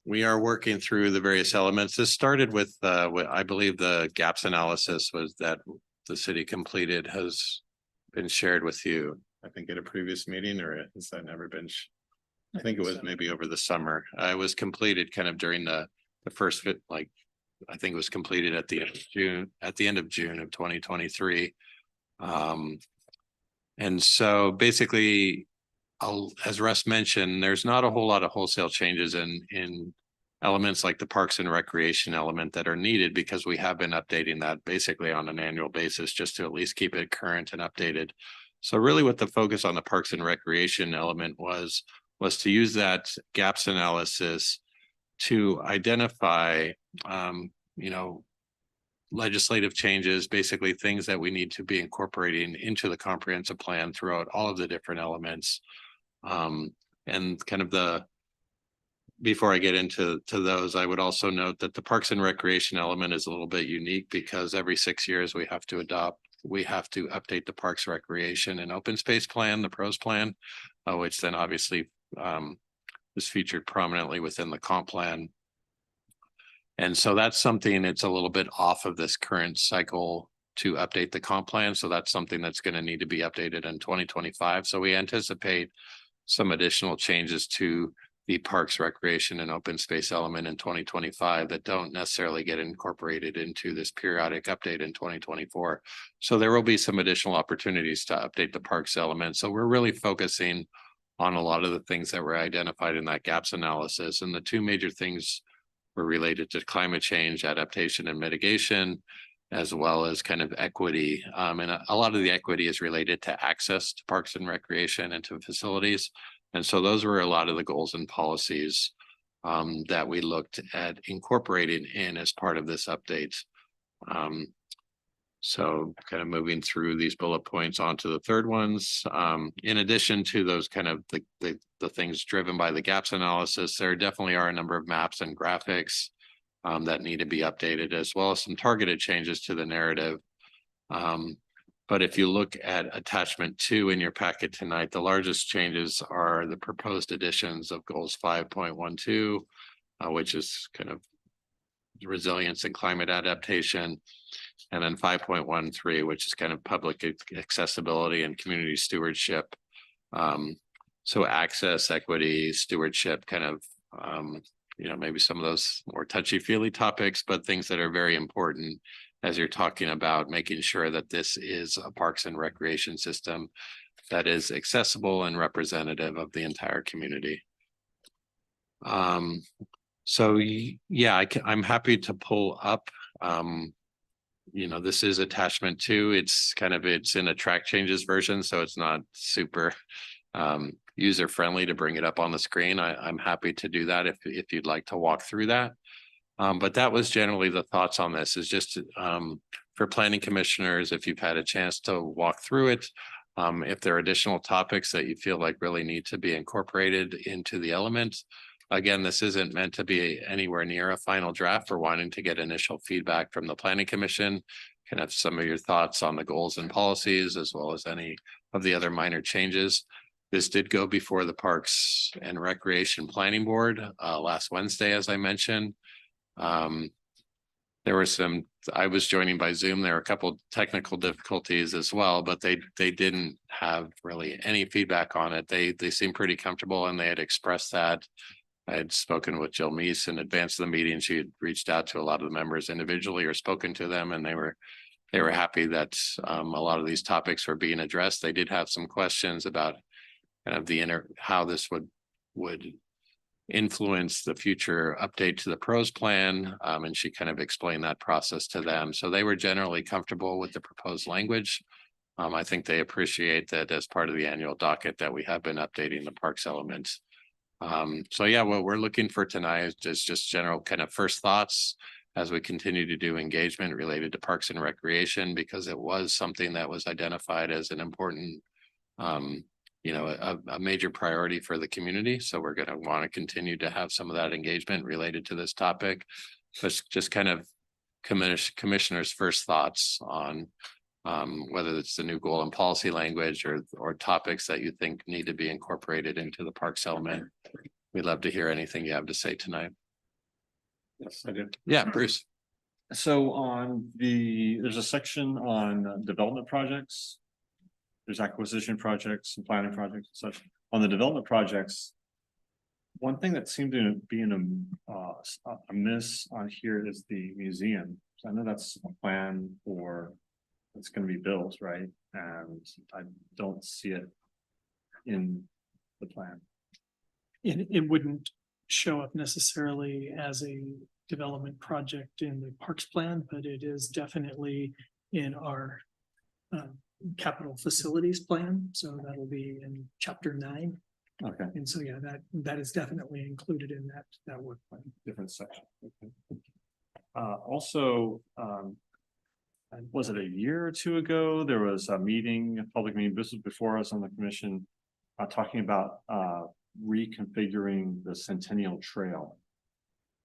we are working through the various elements. This started with I believe the gaps analysis was that the city completed has been shared with you, I think at a previous meeting, or has that never been? I think it was maybe over the summer. It was completed kind of during the first fit, I think it was completed at the end of June of 2023. And so basically, as Russ mentioned, there's not a whole lot of wholesale changes in elements like the parks and recreation element that are needed, because we have been updating that basically on an annual basis just to at least keep it current and updated. So really what the focus on the parks and recreation element was to use that gaps analysis to identify, legislative changes, basically things that we need to be incorporating into the comprehensive plan throughout all of the different elements. And kind of before I get into those, I would also note that the parks and recreation element is a little bit unique because every 6 years we have to update the parks, recreation and open space plan, the PROS plan, which then obviously is featured prominently within the comp plan. And so that's something it's a little bit off of this current cycle to update the comp plan. So that's something that's going to need to be updated in 2025. So we anticipate some additional changes to the parks, recreation and open space element in 2025 that don't necessarily get incorporated into this periodic update in 2024. So there will be some additional opportunities to update the parks element. So we're really focusing on a lot of the things that were identified in that gaps analysis. And the two major things were related to climate change, adaptation and mitigation, as well as kind of equity. And a lot of the equity is related to access to parks and recreation and to facilities. And so those were a lot of the goals and policies that we looked at incorporating in as part of this update. So kind of moving through these bullet points onto the third ones. In addition to those kind of the things driven by the gaps analysis, there definitely are a number of maps and graphics that need to be updated, as well as some targeted changes to the narrative. But if you look at attachment 2 in your packet tonight, the largest changes are the proposed additions of goals 5.12, which is kind of resilience and climate adaptation. And then 5.13, which is kind of public accessibility and community stewardship. So access, equity, stewardship, kind of, maybe some of those more touchy-feely topics, but things that are very important as you're talking about making sure that this is a parks and recreation system that is accessible and representative of the entire community. I'm happy to pull up. This is attachment 2. It's in a track changes version, so it's not super user friendly to bring it up on the screen. I'm happy to do that if you'd like to walk through that. But that was generally the thoughts on this, is just for planning commissioners, if you've had a chance to walk through it, if there are additional topics that you feel like really need to be incorporated into the element. Again, this isn't meant to be anywhere near a final draft. We're wanting to get initial feedback from the planning commission, kind of some of your thoughts on the goals and policies, as well as any of the other minor changes. This did go before the Parks and Recreation Planning Board last Wednesday, as I mentioned. There were I was joining by Zoom. There were a couple technical difficulties as well, but they didn't have really any feedback on it. They seemed pretty comfortable, and they had expressed that. I had spoken with Jill Meese in advance of the meeting. She had reached out to a lot of the members individually or spoken to them, and they were happy that a lot of these topics were being addressed. They did have some questions about kind of how this would influence the future update to the pros plan. And she kind of explained that process to them. So they were generally comfortable with the proposed language. I think they appreciate that as part of the annual docket that we have been updating the parks elements. What we're looking for tonight is just general kind of first thoughts as we continue to do engagement related to parks and recreation, because it was something that was identified as an important, a major priority for the community. So we're going to want to continue to have some of that engagement related to this topic, but just kind of commissioners' first thoughts on whether it's the new goal and policy language or topics that you think need to be incorporated into the parks element. We'd love to hear anything you have to say tonight. Yes, I do. Yeah, Bruce. So there's a section on development projects. There's acquisition projects and planning projects and such. On the development projects, one thing that seemed to be a miss on here is the museum. So I know that's a plan for it's going to be built, right? And I don't see it in the plan. It wouldn't show up necessarily as a development project in the parks plan, but it is definitely in our capital facilities plan. So that'll be in chapter 9. Okay. And so, yeah, that is definitely included in that work plan. Different section. Okay. Also, was it a year or two ago? There was a public meeting, this was before I was on the commission, talking about reconfiguring the Centennial Trail.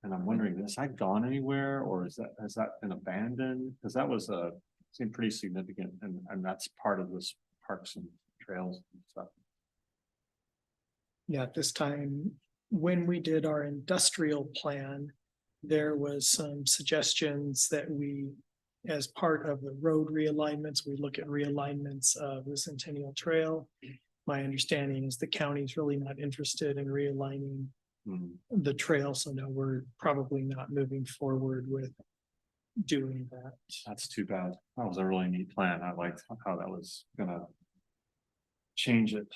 And I'm wondering, has that gone anywhere, or has that been abandoned? Because that was seemed pretty significant, and that's part of this parks and trails and stuff. Yeah, at this time, when we did our industrial plan, there was some suggestions that as part of the road realignments, we look at realignments of the Centennial Trail. My understanding is the county's really not interested in realigning the trail, so no, we're probably not moving forward with doing that. That's too bad. That was a really neat plan. I liked how that was gonna change it.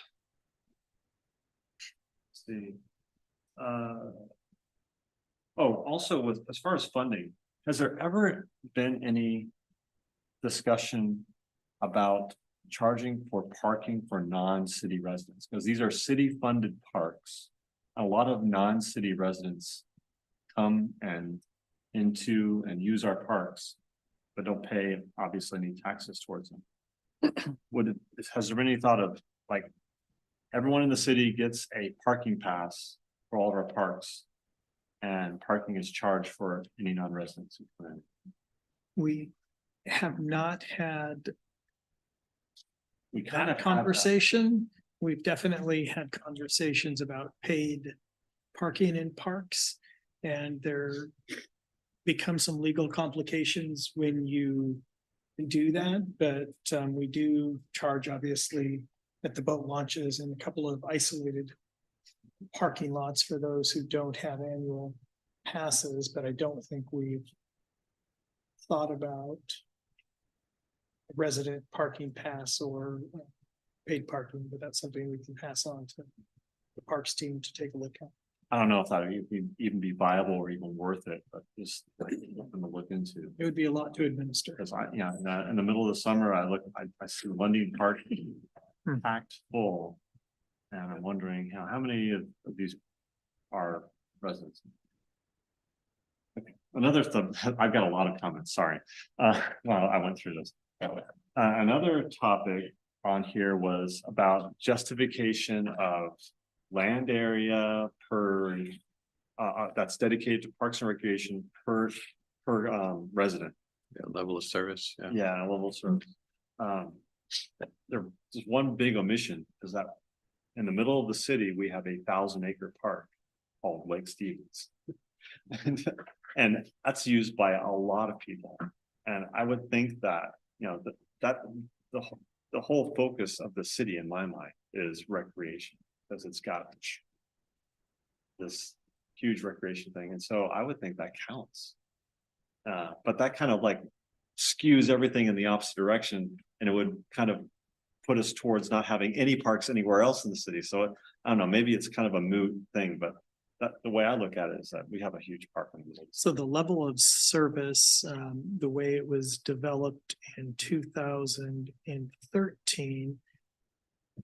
Let's see. Also as far as funding, has there ever been any discussion about charging for parking for non-city residents? Because these are city-funded parks. A lot of non-city residents come into and use our parks, but don't pay obviously any taxes towards them. Has there been any thought of like everyone in the city gets a parking pass for all of our parks, and parking is charged for any non-residents who come in? We have not had We kind of that conversation. We've definitely had conversations about paid parking in parks, and there become some legal complications when you do that, but we do charge obviously at the boat launches and a couple of isolated parking lots for those who don't have annual passes, but I don't think we've thought about a resident parking pass or paid parking, but that's something we can pass on to the parks team to take a look at. I don't know if that would even be viable or even worth it, but just like something to look into. It would be a lot to administer. Because in the middle of the summer, I see London Park packed full. And I'm wondering, how many of these are residents? Okay, another thing, I've got a lot of comments, sorry. Well, I went through this. Another topic on here was about justification of land area per that's dedicated to parks and recreation per resident. Yeah, level of service. Yeah. Yeah, level of service. There's one big omission is that in the middle of the city, we have 1,000-acre park called Lake Stevens. And that's used by a lot of people. And I would think that, the whole focus of the city in my mind is recreation, because it's got this huge recreation thing. And so I would think that counts. But that kind of like skews everything in the opposite direction, and it would kind of put us towards not having any parks anywhere else in the city. So I don't know, maybe it's kind of a moot thing, but the way I look at it is that we have a huge park. So the level of service, the way it was developed in 2013,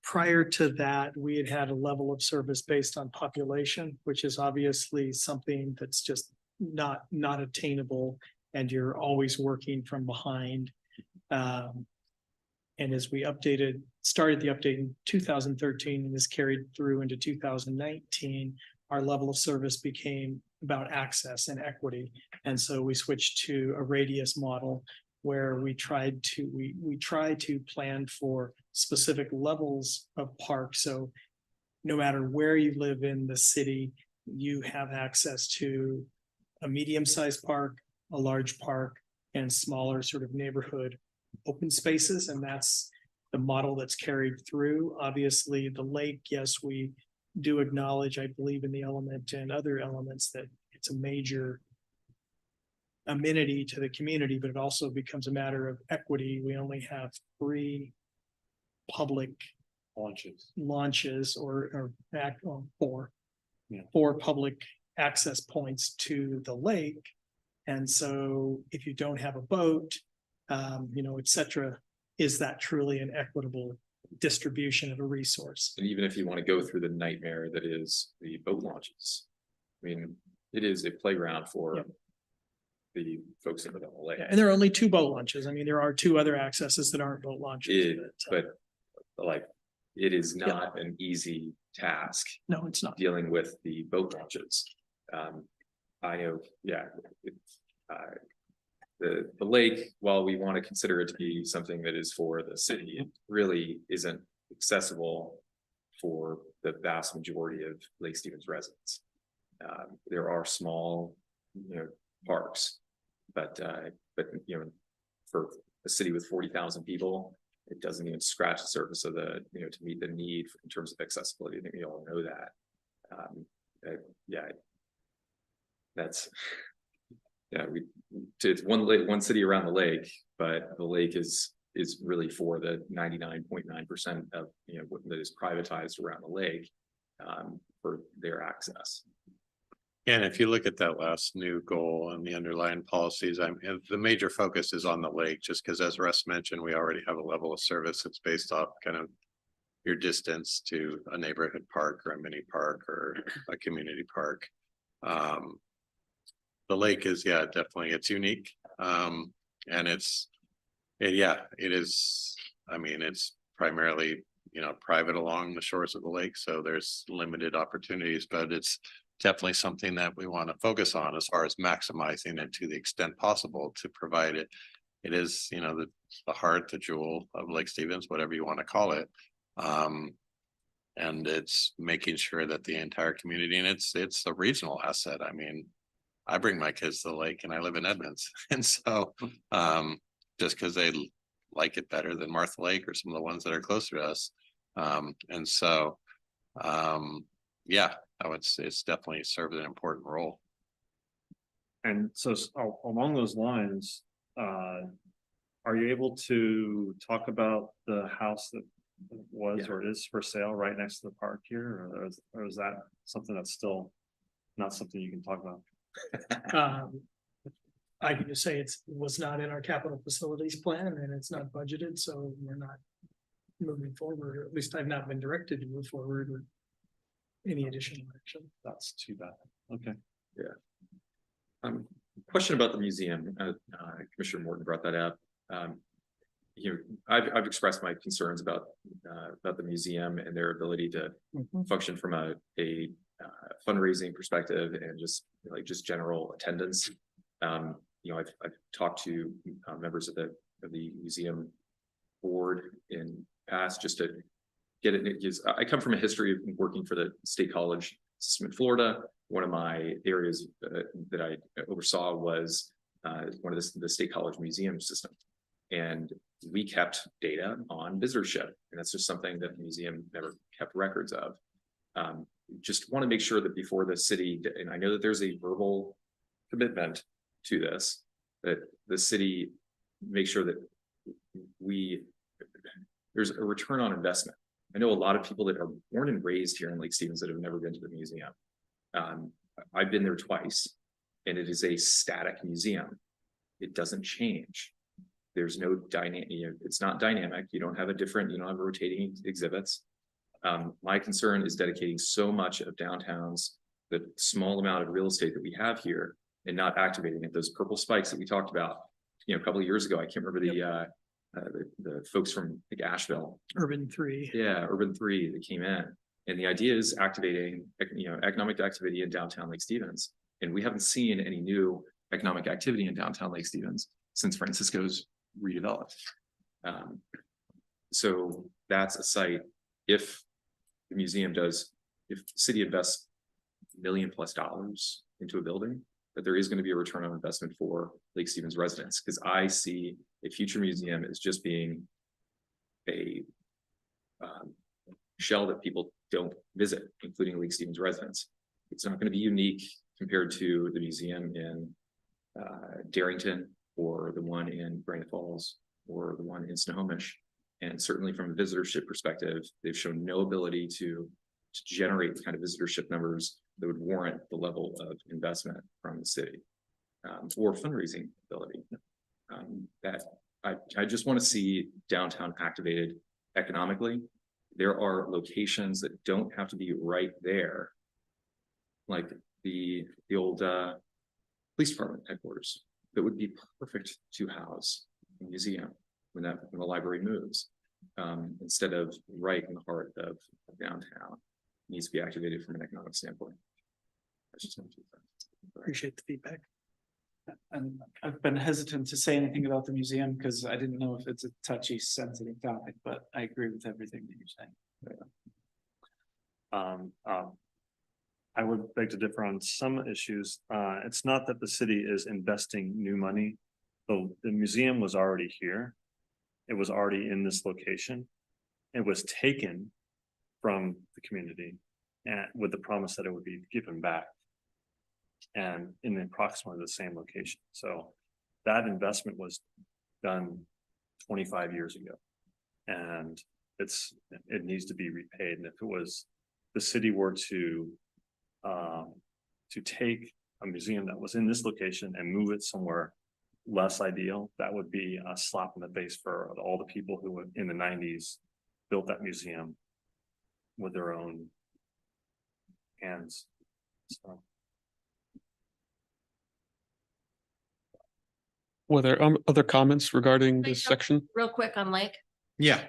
prior to that, we had had a level of service based on population, which is obviously something that's just not attainable, and you're always working from behind. And as we started the update in 2013 and this carried through into 2019, our level of service became about access and equity. And so we switched to a radius model where we try to plan for specific levels of park. So no matter where you live in the city, you have access to a medium-sized park, a large park, and smaller sort of neighborhood open spaces. And that's the model that's carried through. Obviously, the lake, yes, we do acknowledge, I believe in the element and other elements, that it's a major amenity to the community, but it also becomes a matter of equity. We only have 3 public launches or 4. Yeah. 4 public access points to the lake. And so if you don't have a boat, et cetera, is that truly an equitable distribution of a resource? And even if you want to go through the nightmare that is the boat launches, I mean, it is a playground for Yep. the folks in the lake. Yeah, and there are only 2 boat launches. I mean, there are 2 other accesses that aren't boat launches. But like, it is not an easy task No, it's not. dealing with the boat launches. I know, the lake, while we want to consider it to be something that is for the city, it really isn't accessible for the vast majority of Lake Stevens residents. There are small, parks, but for a city with 40,000 people, it doesn't even scratch the surface of the, to meet the need in terms of accessibility. I think we all know that. That's, it's one city around the lake, but the lake is really for the 99.9% of, what that is privatized around the lake, for their access. And if you look at that last new goal and the underlying policies, the major focus is on the lake, just because as Russ mentioned, we already have a level of service that's based off kind of your distance to a neighborhood park or a mini park or a community park. The lake is, definitely, it's unique. And it is, it's primarily, private along the shores of the lake. So there's limited opportunities, but it's definitely something that we want to focus on as far as maximizing it to the extent possible to provide it. It is, the heart, the jewel of Lake Stevens, whatever you want to call it. And it's making sure that the entire community, and it's a regional asset. I mean, I bring my kids to the lake and I live in Edmonds. And so, just because they like it better than Martha Lake or some of the ones that are closer to us. And so, yeah, I would say it's definitely served an important role. And so along those lines, are you able to talk about the house that was or is for sale right next to the park here? Or is that something that's still not something you can talk about? I can just say it was not in our capital facilities plan and it's not budgeted, so we're not moving forward, or at least I've not been directed to move forward with any additional action. That's too bad. Okay. Question about the museum, Commissioner Morton brought that up. You know, I've expressed my concerns about the museum and their ability to function from a fundraising perspective and just general attendance. You know, I've talked to members of the museum board in past just to get it. Because I come from a history of working for the state college system in Florida. One of my areas that I oversaw was one of the state college museum system, and we kept data on visitorship, and that's just something that the museum never kept records of. Just want to make sure that before the city, and I know that there's a verbal commitment to this, that the city make sure that there's a return on investment. I know a lot of people that are born and raised here in Lake Stevens that have never been to the museum. I've been there twice, and it is a static museum. It doesn't change. There's no dynamic, it's not dynamic. You don't have rotating exhibits. My concern is dedicating so much of downtown's, the small amount of real estate that we have here, and not activating it. Those purple spikes that we talked about, a couple of years ago, I can't remember the folks from Asheville. Urban 3. Yeah, Urban 3 that came in. And the idea is activating, economic activity in downtown Lake Stevens. And we haven't seen any new economic activity in downtown Lake Stevens since Francisco's redeveloped. So that's a site. If the museum if the city invests $1 million+ into a building, that there is going to be a return on investment for Lake Stevens residents. Because I see a future museum as just being a shell that people don't visit, including Lake Stevens residents. It's not going to be unique compared to the museum in Darrington, or the one in Granite Falls, or the one in Snohomish. And certainly from a visitorship perspective, they've shown no ability to generate the kind of visitorship numbers that would warrant the level of investment from the city, or fundraising ability. That I just want to see downtown activated economically. There are locations that don't have to be right there, like the old police department headquarters, that would be perfect to house a museum when the library moves, instead of right in the heart of downtown. It needs to be activated from an economic standpoint. Appreciate the feedback. And I've been hesitant to say anything about the museum because I didn't know if it's a touchy, sensitive topic, but I agree with everything that you're saying. I would beg to differ on some issues. It's not that the city is investing new money. The museum was already here. It was already in this location. It was taken from the community and with the promise that it would be given back, and in approximately the same location. So that investment was done 25 years ago, and it needs to be repaid. And if it was the city were to take a museum that was in this location and move it somewhere less ideal, that would be a slap in the face for all the people who in the 90s built that museum with their own hands. So. Were there other comments regarding this section? Real quick on Lake. Yeah.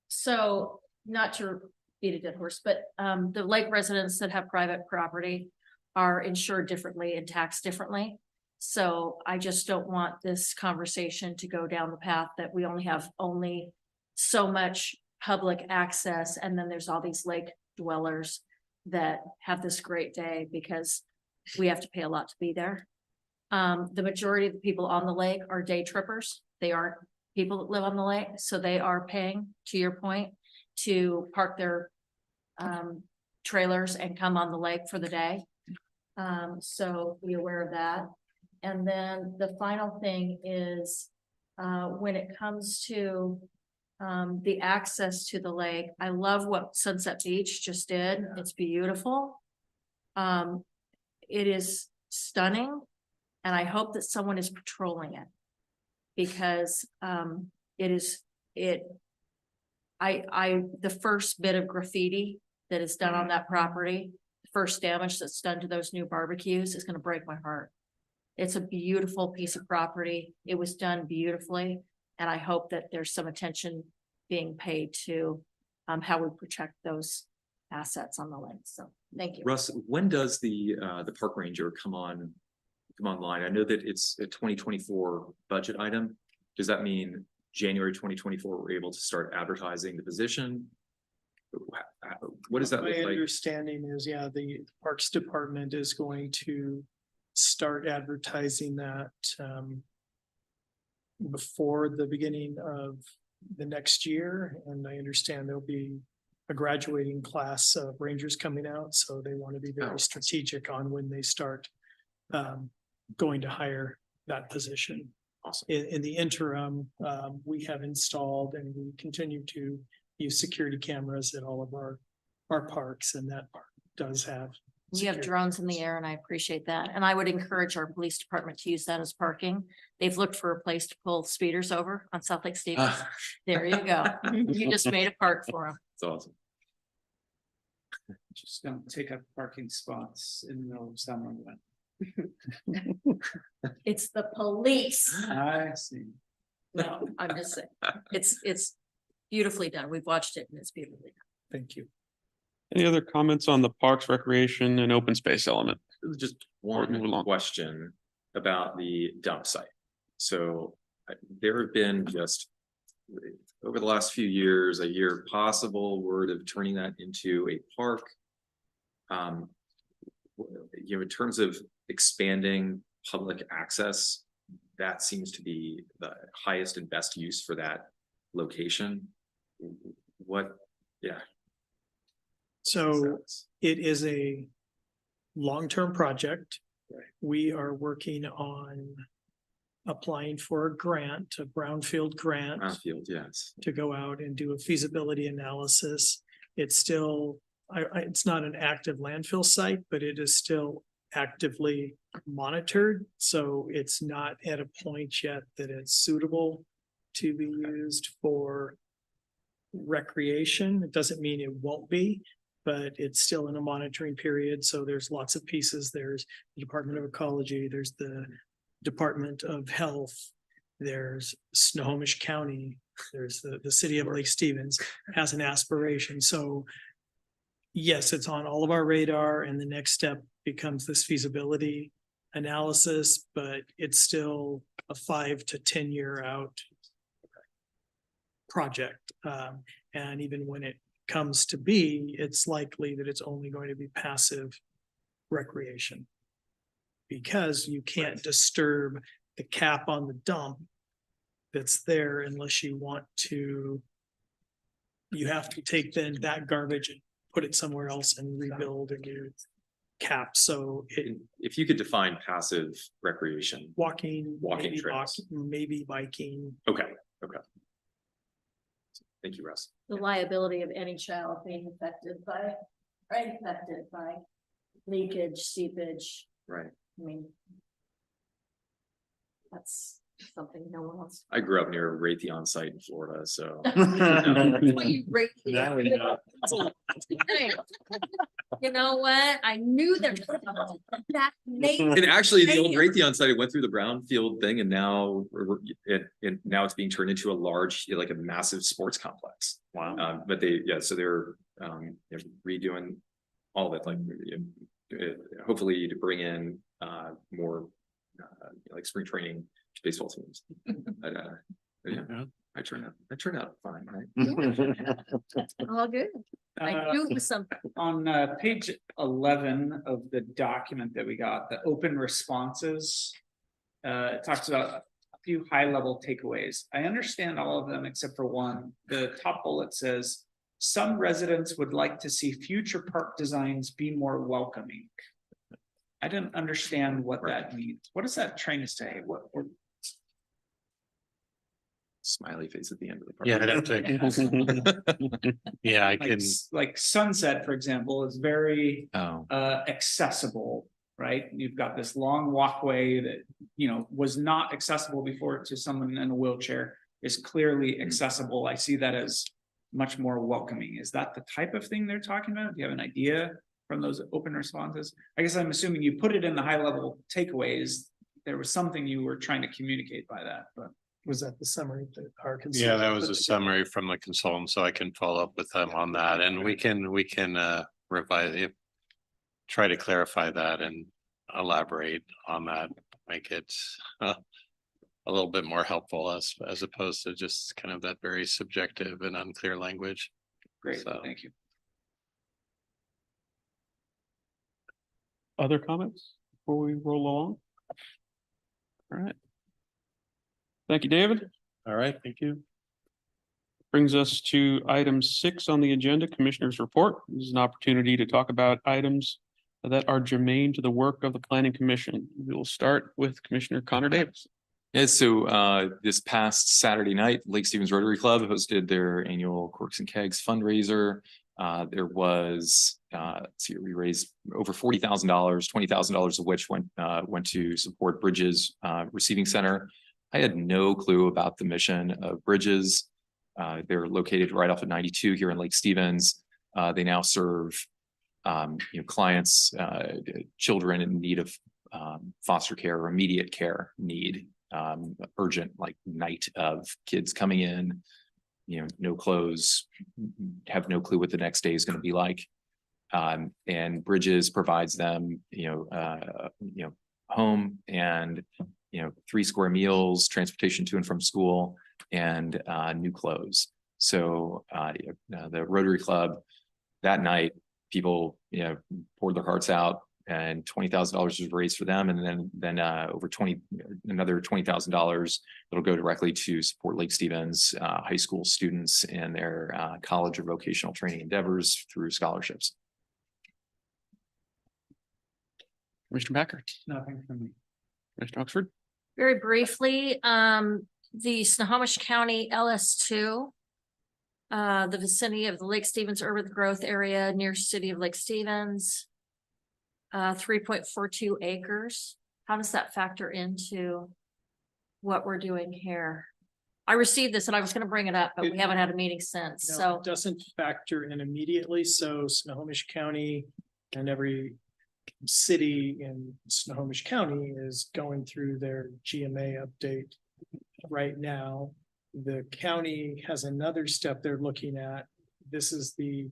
So not to beat a dead horse, but the lake residents that have private property are insured differently and taxed differently. So I just don't want this conversation to go down the path that we only have so much public access, and then there's all these lake dwellers that have this great day because we have to pay a lot to be there. The majority of the people on the lake are day trippers. They aren't people that live on the lake, so they are paying, to your point, to park their trailers and come on the lake for the day. So be aware of that. And then the final thing is, when it comes to the access to the lake, I love what Sunset Beach just did. It's beautiful. It is stunning, and I hope that someone is patrolling it. Because the first bit of graffiti that is done on that property, the first damage that's done to those new barbecues is gonna break my heart. It's a beautiful piece of property. It was done beautifully, and I hope that there's some attention being paid to how we protect those assets on the lake. So thank you. Russ, when does the park ranger come online? I know that it's a 2024 budget item. Does that mean January 2024, we're able to start advertising the position? What does that look My like? understanding is, yeah, the Parks Department is going to start advertising that before the beginning of the next year. And I understand there'll be a graduating class of rangers coming out, so they want to be Oh. very strategic on when they start going to hire that position. Awesome. In the interim, we have installed and we continue to use security cameras at all of our parks, and that park does have. You have security drones in the cameras. air, and I appreciate that. And I would encourage our police department to use that as parking. They've looked for a place to pull speeders over on South Lake Stevens. There you go. You just made a park for them. It's awesome. Just don't take up parking spots in the middle of summer. It's the police. I see. No, I'm just saying, it's beautifully done. We've watched it and it's beautifully done. Thank you. Any other comments on the parks, recreation and open space element? Just Or move one along. question about the dump site. So there have been just over the last few years, I hear possible word of turning that into a park. In terms of expanding public access, that seems to be the highest and best use for that location. Yeah. So it is a long-term project. Right. We are working on applying for a grant, a brownfield grant, Brownfield, yes. to go out and do a feasibility analysis. It's still, it's not an active landfill site, but it is still actively monitored. So it's not at a point yet that it's suitable to be used for recreation. It doesn't mean it won't be, but it's still in a monitoring period. So there's lots of pieces. There's the Department of Ecology, there's the Department of Health, there's Snohomish County, there's the city of Lake Stevens has an aspiration. So yes, it's on all of our radar, and the next step becomes this feasibility analysis, but it's still a 5 to 10 year out project. And even when it comes to be, it's likely that it's only going to be passive recreation. Because you can't disturb the cap on the dump that's there unless you want to. You have to take then that garbage and put it somewhere else and rebuild a new cap. So it, If you could define passive recreation. walking, Walking maybe trails. maybe biking. Okay. Thank you, Russ. The liability of any child being affected by leakage, seepage. Right. I mean, that's something no one else. I grew up near a Raytheon site in Florida, so. Now we know. You know what? I knew there was that name. And actually, the old Damn. Raytheon site, it went through the brownfield thing, and now now it's being turned into a large, like a massive sports complex. Wow. But so they're redoing all of it, like hopefully to bring in more like spring training baseball teams. But, yeah, Yeah. I turned out fine, right? All good. I knew it was something. On page 11 of the document that we got, the open responses. It talks about a few high level takeaways. I understand all of them except for one. The top bullet says, some residents would like to see future park designs be more welcoming. I didn't understand what that means. What is that trying to say? Smiley face at the end of the. part. Yeah, I'd have to. Yeah, I Like, can, like Sunset, for example, is very Oh, accessible, right? You've got this long walkway that, you know, was not accessible before to someone in a wheelchair, is clearly accessible. I see that as much more welcoming. Is that the type of thing they're talking about? Do you have an idea from those open responses? I guess I'm assuming you put it in the high level takeaways. There was something you were trying to communicate by that, but. Was that the summary that our? yeah, consultant that was put a together? summary from the consultant, so I can follow up with them on that, and we can revise it. Try to clarify that and elaborate on that, make it a little bit more helpful as opposed to just kind of that very subjective and unclear language. Great, So- thank you. Other comments before we roll along? All right. Thank you, David. All right, thank you. Brings us to item 6 on the agenda, Commissioner's Report. This is an opportunity to talk about items that are germane to the work of the Planning Commission. We will start with Commissioner Connor Davis. Yeah, so this past Saturday night, Lake Stevens Rotary Club hosted their annual Corks and Kegs fundraiser. There was, let's see, we raised over $40,000, $20,000 of which went to support Bridges Receiving Center. I had no clue about the mission of Bridges. They're located right off of 92 here in Lake Stevens. They now serve clients, children in need of foster care or immediate care need, urgent, like night of kids coming in, no clothes, have no clue what the next day is going to be like. And Bridges provides them, home and, 3 square meals, transportation to and from school, and new clothes. So the Rotary Club that night, people, poured their hearts out, and $20,000 was raised for them, and then another $20,000 that'll go directly to support Lake Stevens high school students and their college or vocational training endeavors through scholarships. Commissioner Packard, Nothing from me. Commissioner Oxford. Very briefly, the Snohomish County LS2, the vicinity of the Lake Stevens urban growth area near city of Lake Stevens, 3.42 acres. How does that factor into what we're doing here? I received this and I was going to bring it up, but we haven't had a meeting since, No, so. it doesn't factor in immediately, so Snohomish County and every city in Snohomish County is going through their GMA update right now. The county has another step they're looking at. This is the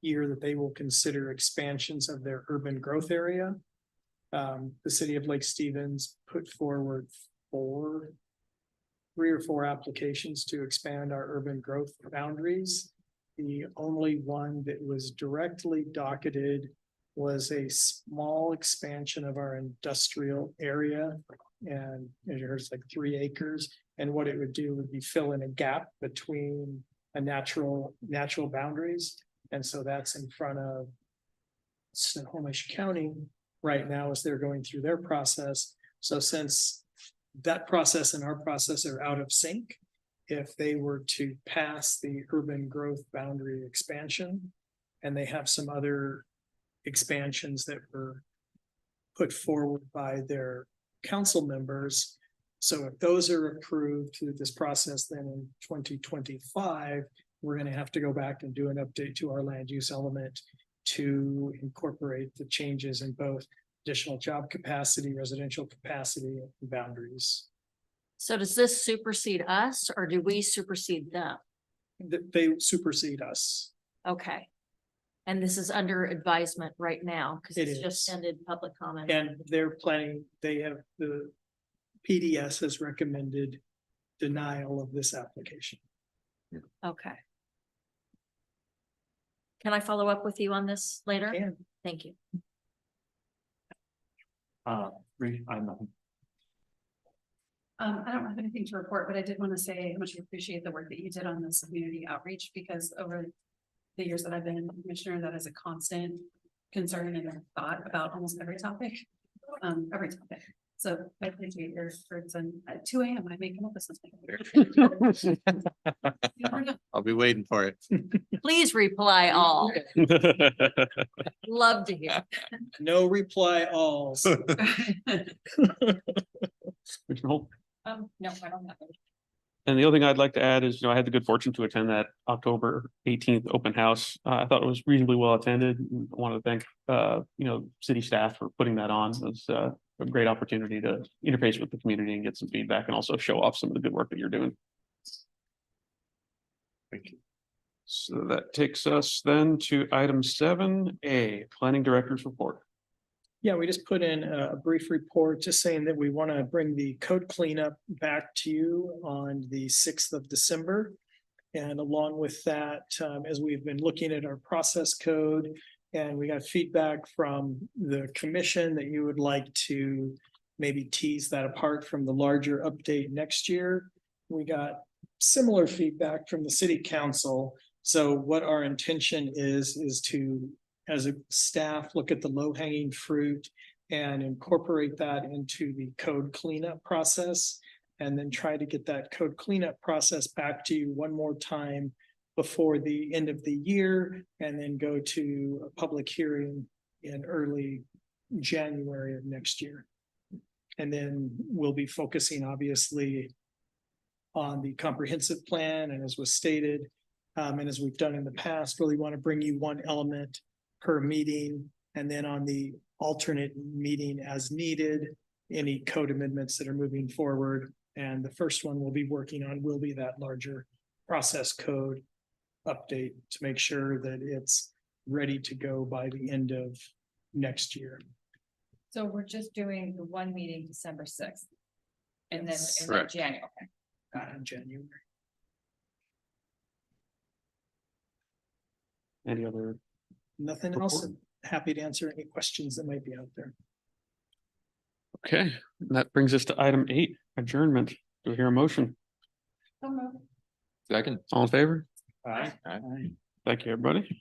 year that they will consider expansions of their urban growth area. The city of Lake Stevens put forward 3 or 4 applications to expand our urban growth boundaries. The only one that was directly docketed was a small expansion of our industrial area. And it's like 3 acres. And what it would do would be fill in a gap between a natural boundaries. And so that's in front of Snohomish County right now as they're going through their process. So since that process and our process are out of sync, if they were to pass the urban growth boundary expansion, and they have some other expansions that were put forward by their council members. So if those are approved through this process, then in 2025, we're going to have to go back and do an update to our land use element to incorporate the changes in both additional job capacity, residential capacity, and boundaries. So does this supersede us or do we supersede them? They supersede us. Okay. And this is under advisement right now because It it's just is. ended public comment. And they're planning, the PDS has recommended denial of this application. Okay. Can I follow up with you on this later? And Thank you. I'm not. I don't have anything to report, but I did want to say how much I appreciate the work that you did on this community outreach, because over the years that I've been commissioner, that is a constant concern and a thought about almost every topic. So I appreciate your efforts, and at 2 AM, I may come up with something. You never know. I'll be waiting for it. Please reply all. Love to hear. no reply alls. Original. No, I don't have it. And the other thing I'd like to add is, I had the good fortune to attend that October 18th open house. I thought it was reasonably well attended. I want to thank, city staff for putting that on. It was a great opportunity to interface with the community and get some feedback and also show off some of the good work that you're doing. Thank you. So that takes us then to item 7A, Planning Director's Report. Yeah, we just put in a brief report just saying that we want to bring the code cleanup back to you on the 6th of December. And along with that, as we've been looking at our process code, and we got feedback from the commission that you would like to maybe tease that apart from the larger update next year. We got similar feedback from the city council. So what our intention is to, as a staff, look at the low-hanging fruit and incorporate that into the code cleanup process, and then try to get that code cleanup process back to you one more time before the end of the year, and then go to a public hearing in early January of next year. And then we'll be focusing obviously on the comprehensive plan, and as was stated, and as we've done in the past, really want to bring you one element per meeting, and then on the alternate meeting as needed, any code amendments that are moving forward. And the first one we'll be working on will be that larger process code update to make sure that it's ready to go by the end of next year. So we're just doing the one meeting December 6th. And then, Yes. and then Correct. January, okay. Not in January. Any other? Nothing else. Happy to answer any questions that might be out there. Okay, that brings us to item 8, adjournment. Do we hear a motion? Second. All in favor? All right. Thank you, everybody.